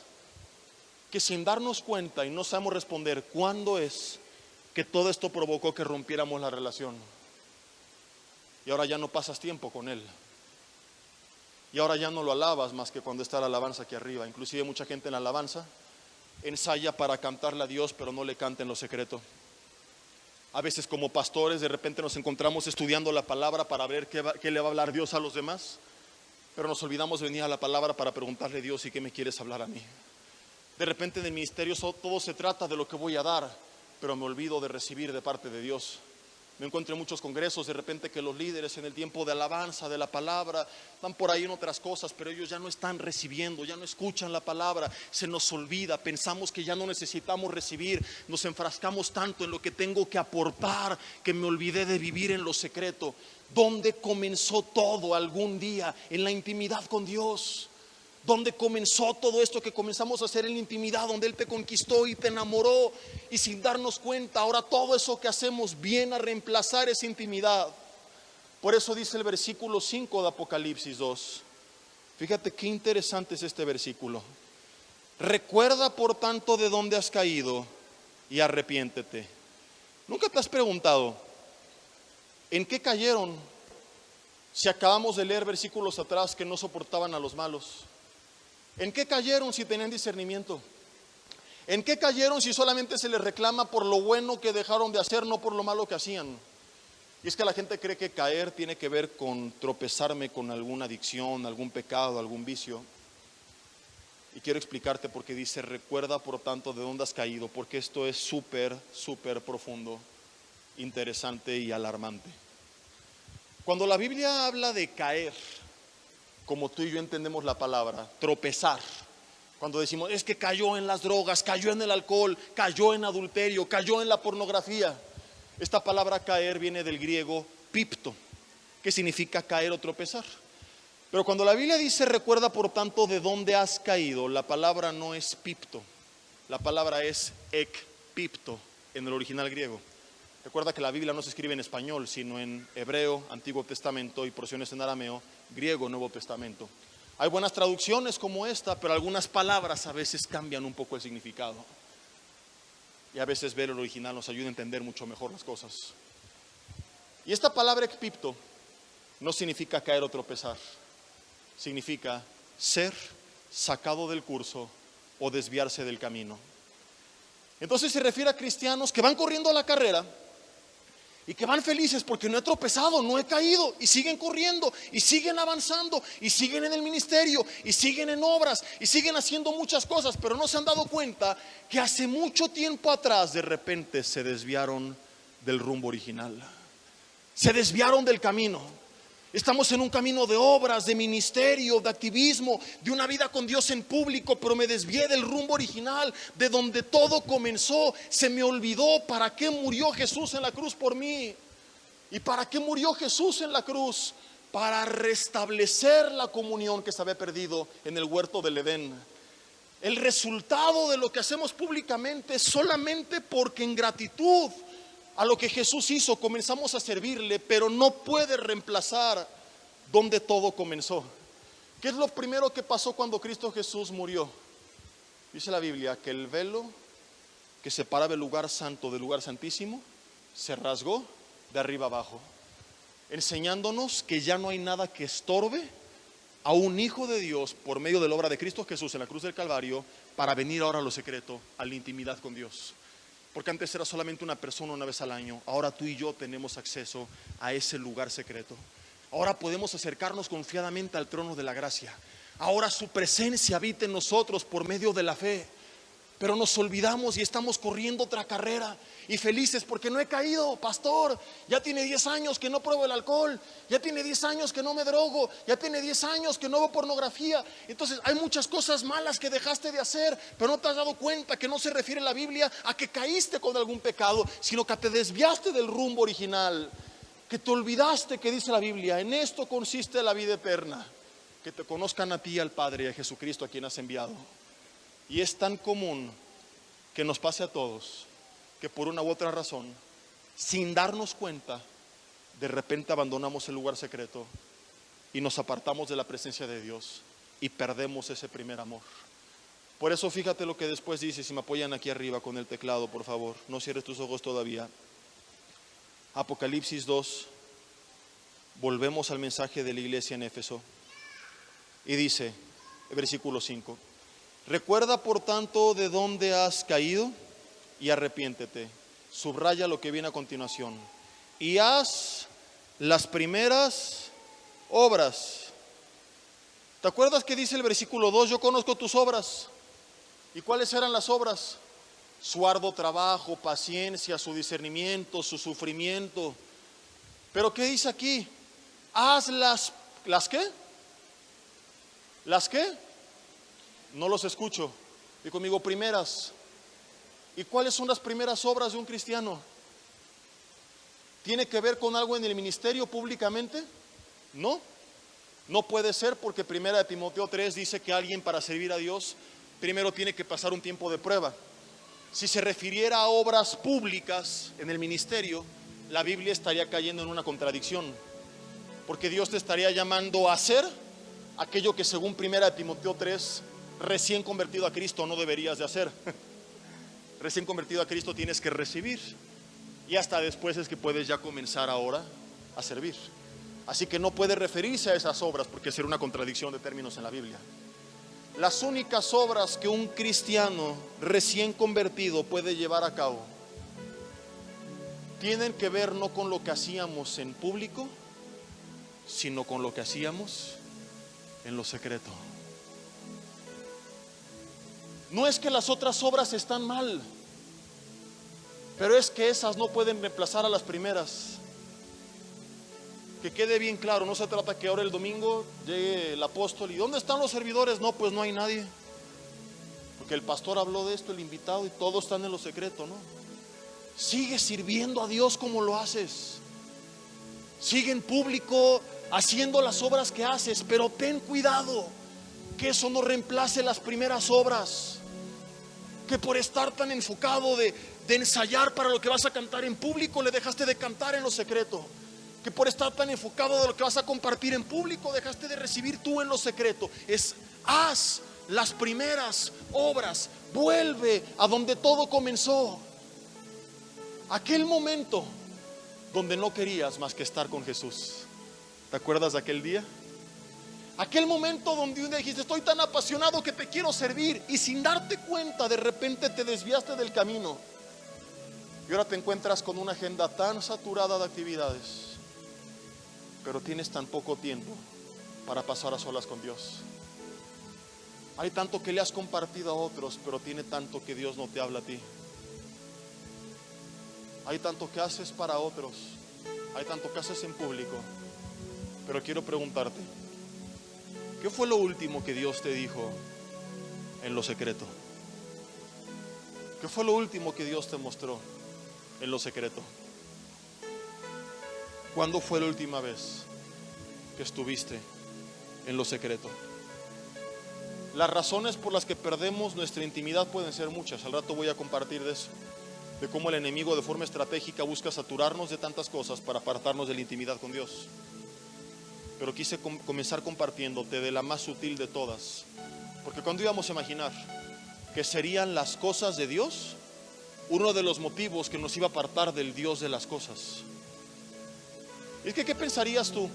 que sin darnos cuenta y no sabemos responder cuándo es que todo esto provocó que rompiéramos la relación. Y ahora ya no pasas tiempo con Él. Y ahora ya no lo alabas más que cuando está la alabanza aquí arriba. Inclusive mucha gente en la alabanza ensaya para cantarle a Dios, pero no le canta en lo secreto. A veces como pastores de repente nos encontramos estudiando la palabra para ver qué le va a hablar Dios a los demás, pero nos olvidamos de venir a la palabra para preguntarle a Dios, ¿y qué me quieres hablar a mí? De repente en el ministerio todo se trata de lo que voy a dar, pero me olvido de recibir de parte de Dios. Me encuentro en muchos congresos de repente que los líderes en el tiempo de alabanza de la palabra están por ahí en otras cosas, pero ellos ya no están recibiendo, ya no escuchan la palabra, se nos olvida, pensamos que ya no necesitamos recibir, nos enfrascamos tanto en lo que tengo que aportar que me olvidé de vivir en lo secreto. ¿Dónde comenzó todo algún día? En la intimidad con Dios. donde comenzó todo esto que comenzamos a hacer en la intimidad, donde Él te conquistó y te enamoró, y sin darnos cuenta, ahora todo eso que hacemos viene a reemplazar esa intimidad. Por eso dice el versículo 5 de Apocalipsis 2. Fíjate qué interesante es este versículo. Recuerda por tanto de dónde has caído y arrepiéntete. ¿Nunca te has preguntado en qué cayeron si acabamos de leer versículos atrás que no soportaban a los malos? ¿En qué cayeron si tenían discernimiento? ¿En qué cayeron si solamente se les reclama por lo bueno que dejaron de hacer, no por lo malo que hacían? Y es que la gente cree que caer tiene que ver con tropezarme con alguna adicción, algún pecado, algún vicio. Y quiero explicarte por qué dice, recuerda por tanto de dónde has caído, porque esto es súper profundo, interesante y alarmante. Cuando la Biblia habla de caer, como tú y yo entendemos la palabra, tropezar, cuando decimos es que cayó en las drogas, cayó en el alcohol, cayó en adulterio, cayó en la pornografía, esta palabra caer viene del griego pipto, que significa caer o tropezar. Pero cuando la Biblia dice recuerda por tanto de dónde has caído, la palabra no es pipto, la palabra es ekpipto en el original griego. Recuerda que la Biblia no se escribe en español, sino en hebreo, Antiguo Testamento, y porciones en arameo, griego, Nuevo Testamento. Hay buenas traducciones como esta, pero algunas palabras a veces cambian un poco el significado. Y a veces ver el original nos ayuda a entender mucho mejor las cosas. Y esta palabra ekpipto no significa caer o tropezar. Significa ser sacado del curso o desviarse del camino. Entonces se refiere a cristianos que van corriendo la carrera y que van felices porque no he tropezado, no he caído, y siguen corriendo y siguen avanzando y siguen en el ministerio y siguen en obras y siguen haciendo muchas cosas, pero no se han dado cuenta que hace mucho tiempo atrás de repente se desviaron del rumbo original, se desviaron del camino. Estamos en un camino de obras, de ministerio, de activismo, de una vida con Dios en público, pero me desvié del rumbo original, de donde todo comenzó. Se me olvidó para qué murió Jesús en la cruz por mí. ¿Y para qué murió Jesús en la cruz? Para restablecer la comunión que se había perdido en el huerto del Edén. El resultado de lo que hacemos públicamente es solamente porque en gratitud a lo que Jesús hizo comenzamos a servirle, pero no puede reemplazar donde todo comenzó. ¿Qué es lo primero que pasó cuando Cristo Jesús murió? Dice la Biblia que el velo que separaba el lugar santo del lugar santísimo se rasgó de arriba abajo, enseñándonos que ya no hay nada que estorbe a un hijo de Dios por medio de la obra de Cristo Jesús en la cruz del Calvario para venir ahora a lo secreto, a la intimidad con Dios. Porque antes era solamente una persona una vez al año. Ahora tú y yo tenemos acceso a ese lugar secreto. Ahora podemos acercarnos confiadamente al trono de la gracia. Ahora su presencia habita en nosotros por medio de la fe. Pero nos olvidamos y estamos corriendo otra carrera y felices porque no he caído, pastor. Ya tiene 10 años que no pruebo el alcohol, ya tiene 10 años que no me drogo, ya tiene 10 años que no veo pornografía. Entonces hay muchas cosas malas que dejaste de hacer, pero no te has dado cuenta que no se refiere la Biblia a que caíste con algún pecado, sino que te desviaste del rumbo original, que te olvidaste que dice la Biblia, en esto consiste la vida eterna, que te conozcan a ti, al Padre y a Jesucristo a quien has enviado. Y es tan común que nos pase a todos que por una u otra razón, sin darnos cuenta, de repente abandonamos el lugar secreto y nos apartamos de la presencia de Dios y perdemos ese primer amor. Por eso fíjate lo que después dice, si me apoyan aquí arriba con el teclado, por favor, no cierres tus ojos todavía. Apocalipsis 2, volvemos al mensaje de la iglesia en Éfeso y dice, versículo 5. Recuerda por tanto de dónde has caído y arrepiéntete. Subraya lo que viene a continuación. Y haz las primeras obras. ¿Te acuerdas que dice el versículo 2? Yo conozco tus obras. ¿Y cuáles eran las obras? Su arduo trabajo, paciencia, su discernimiento, su sufrimiento. Pero ¿qué dice aquí? Haz ¿las qué? ¿Las qué? No los escucho. Y conmigo, primeras. ¿Y cuáles son las primeras obras de un cristiano? ¿Tiene que ver con algo en el ministerio públicamente? No. No puede ser, porque 1 Timoteo 3 dice que alguien para servir a Dios primero tiene que pasar un tiempo de prueba. Si se refiriera a obras públicas en el ministerio, la Biblia estaría cayendo en una contradicción, porque Dios te estaría llamando a hacer aquello que según 1 Timoteo 3, recién convertido a Cristo, no deberías de hacer. Recién convertido a Cristo tienes que recibir, y hasta después es que puedes ya comenzar ahora a servir. Así que no puede referirse a esas obras, porque sería una contradicción de términos en la Biblia. Las únicas obras que un cristiano recién convertido puede llevar a cabo tienen que ver no con lo que hacíamos en público, sino con lo que hacíamos en lo secreto. No es que las otras obras están mal, pero es que esas no pueden reemplazar a las primeras. Que quede bien claro, no se trata que ahora el domingo llegue el apóstol y ¿dónde están los servidores? No, pues no hay nadie, porque el pastor habló de esto, el invitado, y todos están en lo secreto, ¿no? Sigue sirviendo a Dios como lo haces, sigue en público haciendo las obras que haces, pero ten cuidado que eso no reemplace las primeras obras. Que por estar tan enfocado de ensayar para lo que vas a cantar en público, le dejaste de cantar en lo secreto. Que por estar tan enfocado de lo que vas a compartir en público, dejaste de recibir tú en lo secreto. Haz las primeras obras, vuelve a donde todo comenzó. Aquel momento donde no querías más que estar con Jesús. ¿Te acuerdas de aquel día? Aquel momento donde un día dijiste, estoy tan apasionado que te quiero servir, y sin darte cuenta de repente te desviaste del camino, y ahora te encuentras con una agenda tan saturada de actividades, pero tienes tan poco tiempo para pasar a solas con Dios. Hay tanto que le has compartido a otros, pero tiene tanto que Dios no te habla a ti. Hay tanto que haces para otros, hay tanto que haces en público, pero quiero preguntarte, ¿qué fue lo último que Dios te dijo en lo secreto? ¿Qué fue lo último que Dios te mostró en lo secreto? ¿Cuándo fue la última vez que estuviste en lo secreto? Las razones por las que perdemos nuestra intimidad pueden ser muchas. Al rato voy a compartir de eso, de cómo el enemigo de forma estratégica busca saturarnos de tantas cosas para apartarnos de la intimidad con Dios. Pero quise comenzar compartiéndote de la más sutil de todas, porque cuando íbamos a imaginar que serían las cosas de Dios, uno de los motivos que nos iba a apartar del Dios de las cosas. Es que, ¿qué pensarías tú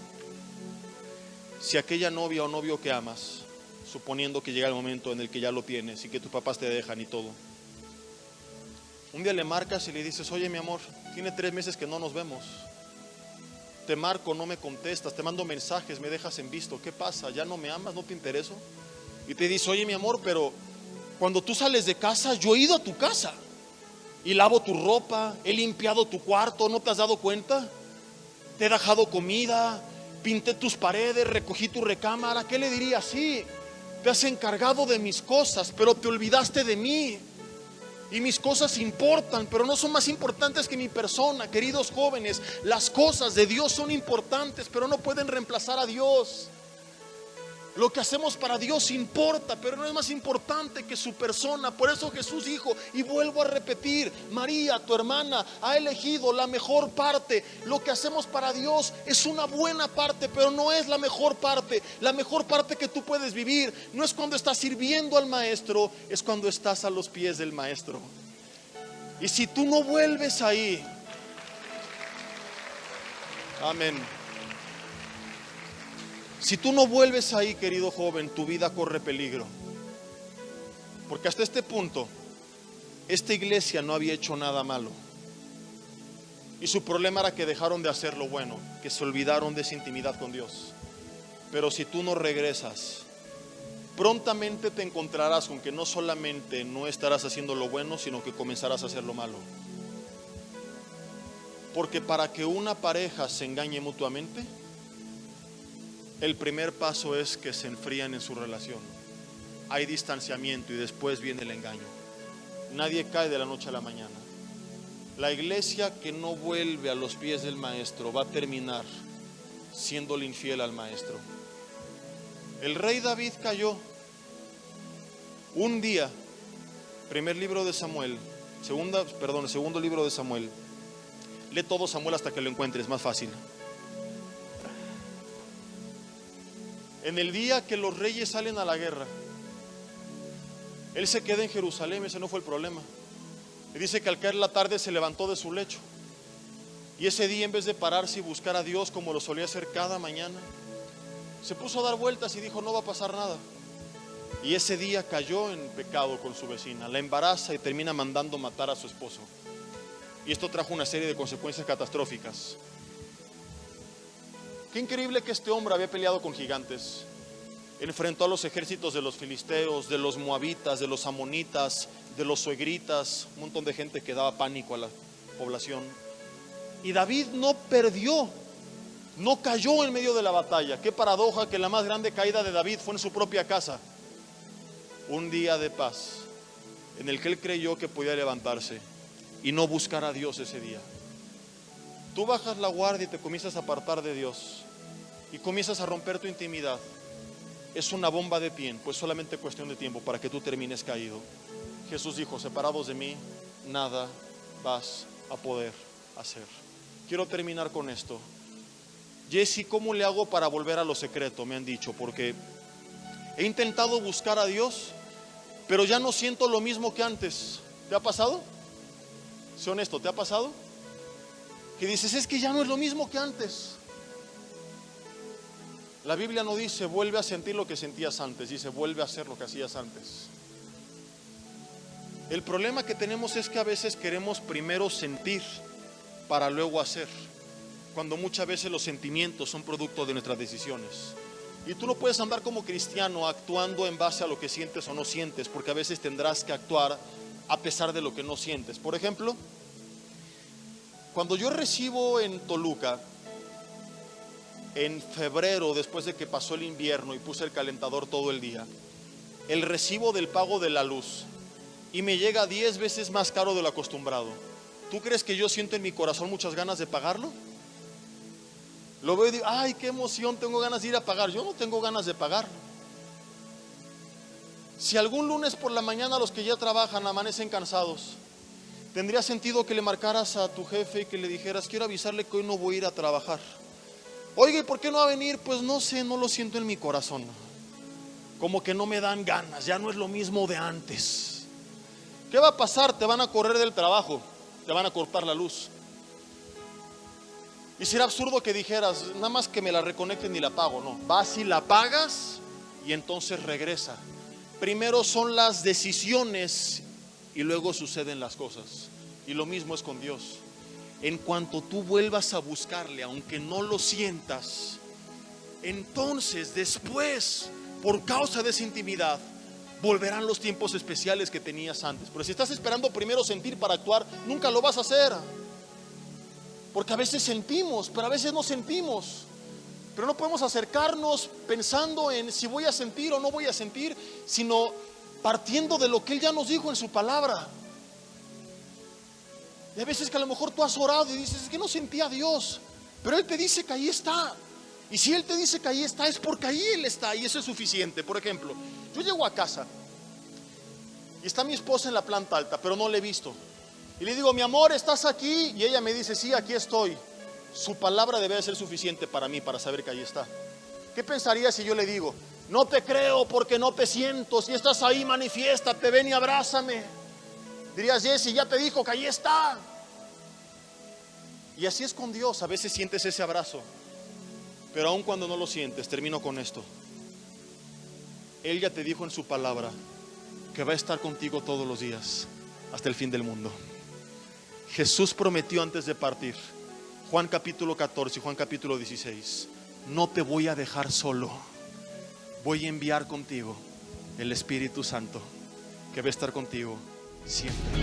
si aquella novia o novio que amas, suponiendo que llega el momento en el que ya lo tienes y que tus papás te dejan y todo, un día le marcas y le dices, oye mi amor, tiene 3 meses que no nos vemos, te marco, no me contestas, te mando mensajes, me dejas en visto, ¿qué pasa? ¿Ya no me amas? ¿No te intereso? Y te dice, oye mi amor, pero cuando tú sales de casa, yo he ido a tu casa y lavo tu ropa, he limpiado tu cuarto, ¿no te has dado cuenta? Te he dejado comida, pinté tus paredes, recogí tu recámara. ¿Qué le dirías? Sí, te has encargado de mis cosas, pero te olvidaste de mí. Y mis cosas importan, pero no son más importantes que mi persona. Queridos jóvenes, las cosas de Dios son importantes, pero no pueden reemplazar a Dios. Lo que hacemos para Dios importa, pero no es más importante que su persona. Por eso Jesús dijo, y vuelvo a repetir, María, tu hermana, ha elegido la mejor parte. Lo que hacemos para Dios es una buena parte, pero no es la mejor parte. La mejor parte que tú puedes vivir no es cuando estás sirviendo al maestro, es cuando estás a los pies del maestro. Y si tú no vuelves ahí, amén. Si tú no vuelves ahí, querido joven, tu vida corre peligro. Porque hasta este punto, esta iglesia no había hecho nada malo. Y su problema era que dejaron de hacer lo bueno, que se olvidaron de esa intimidad con Dios. Pero si tú no regresas, prontamente te encontrarás con que no solamente no estarás haciendo lo bueno, sino que comenzarás a hacer lo malo. Porque para que una pareja se engañe mutuamente, el primer paso es que se enfrían en su relación. Hay distanciamiento y después viene el engaño. Nadie cae de la noche a la mañana. La iglesia que no vuelve a los pies del maestro va a terminar siéndole infiel al maestro. El rey David cayó un día. Primer libro de Samuel, segundo libro de Samuel. Lee todo Samuel hasta que lo encuentres, más fácil. En el día que los reyes salen a la guerra, él se queda en Jerusalén. Ese no fue el problema. Y dice que al caer la tarde se levantó de su lecho, y ese día, en vez de pararse y buscar a Dios como lo solía hacer cada mañana, se puso a dar vueltas y dijo: no va a pasar nada. Y ese día cayó en pecado con su vecina, la embaraza y termina mandando matar a su esposo. Y esto trajo una serie de consecuencias catastróficas. Qué increíble que este hombre había peleado con gigantes. Enfrentó a los ejércitos de los filisteos, de los moabitas, de los amonitas, de los suegritas, un montón de gente que daba pánico a la población. Y David no perdió, no cayó en medio de la batalla. Qué paradoja que la más grande caída de David fue en su propia casa. Un día de paz en el que él creyó que podía levantarse y no buscar a Dios ese día. Tú bajas la guardia y te comienzas a apartar de Dios y comienzas a romper tu intimidad. Es una bomba de pie, pues solamente cuestión de tiempo para que tú termines caído. Jesús dijo: separados de mí, nada vas a poder hacer. Quiero terminar con esto. Jesse, ¿cómo le hago para volver a lo secreto? Me han dicho, porque he intentado buscar a Dios, pero ya no siento lo mismo que antes. ¿Te ha pasado? Sé honesto, ¿te ha pasado? Que dices: es que ya no es lo mismo que antes. La Biblia no dice vuelve a sentir lo que sentías antes, dice vuelve a hacer lo que hacías antes. El problema que tenemos es que a veces queremos primero sentir para luego hacer, cuando muchas veces los sentimientos son producto de nuestras decisiones. Y tú no puedes andar como cristiano actuando en base a lo que sientes o no sientes, porque a veces tendrás que actuar a pesar de lo que no sientes. Por ejemplo, cuando yo recibo en Toluca, en febrero, después de que pasó el invierno y puse el calentador todo el día, el recibo del pago de la luz, y me llega 10 veces más caro de lo acostumbrado, ¿tú crees que yo siento en mi corazón muchas ganas de pagarlo? Lo veo y digo: ay, qué emoción, tengo ganas de ir a pagar. Yo no tengo ganas de pagar. Si algún lunes por la mañana los que ya trabajan amanecen cansados, tendría sentido que le marcaras a tu jefe y que le dijeras: quiero avisarle que hoy no voy a ir a trabajar. Oiga, ¿y por qué no va a venir? Pues no sé, no lo siento en mi corazón. Como que no me dan ganas, ya no es lo mismo de antes. ¿Qué va a pasar? Te van a correr del trabajo, te van a cortar la luz. Y será absurdo que dijeras: nada más que me la reconecten y la pago. No, vas y la pagas y entonces regresa. Primero son las decisiones y luego suceden las cosas. Y lo mismo es con Dios. En cuanto tú vuelvas a buscarle, aunque no lo sientas, entonces después, por causa de esa intimidad, volverán los tiempos especiales que tenías antes. Pero si estás esperando primero sentir para actuar, nunca lo vas a hacer. Porque a veces sentimos, pero a veces no sentimos. Pero no podemos acercarnos pensando en si voy a sentir o no voy a sentir, sino partiendo de lo que Él ya nos dijo en su palabra. Y hay veces que a lo mejor tú has orado y dices: es que no sentía a Dios, pero Él te dice que ahí está. Y si Él te dice que ahí está, es porque ahí Él está, y eso es suficiente. Por ejemplo, yo llego a casa y está mi esposa en la planta alta, pero no la he visto. Y le digo: mi amor, ¿estás aquí? Y ella me dice: sí, aquí estoy. Su palabra debe de ser suficiente para mí, para saber que ahí está. ¿Qué pensaría si yo le digo: no te creo porque no te siento, si estás ahí manifiéstate, ven y abrázame? Dirías: Jesse, ya te dijo que ahí está. Y así es con Dios. A veces sientes ese abrazo, pero aun cuando no lo sientes, termino con esto: Él ya te dijo en su palabra que va a estar contigo todos los días hasta el fin del mundo. Jesús prometió antes de partir, Juan capítulo 14 y Juan capítulo 16: no te voy a dejar solo, voy a enviar contigo el Espíritu Santo, que va a estar contigo siempre.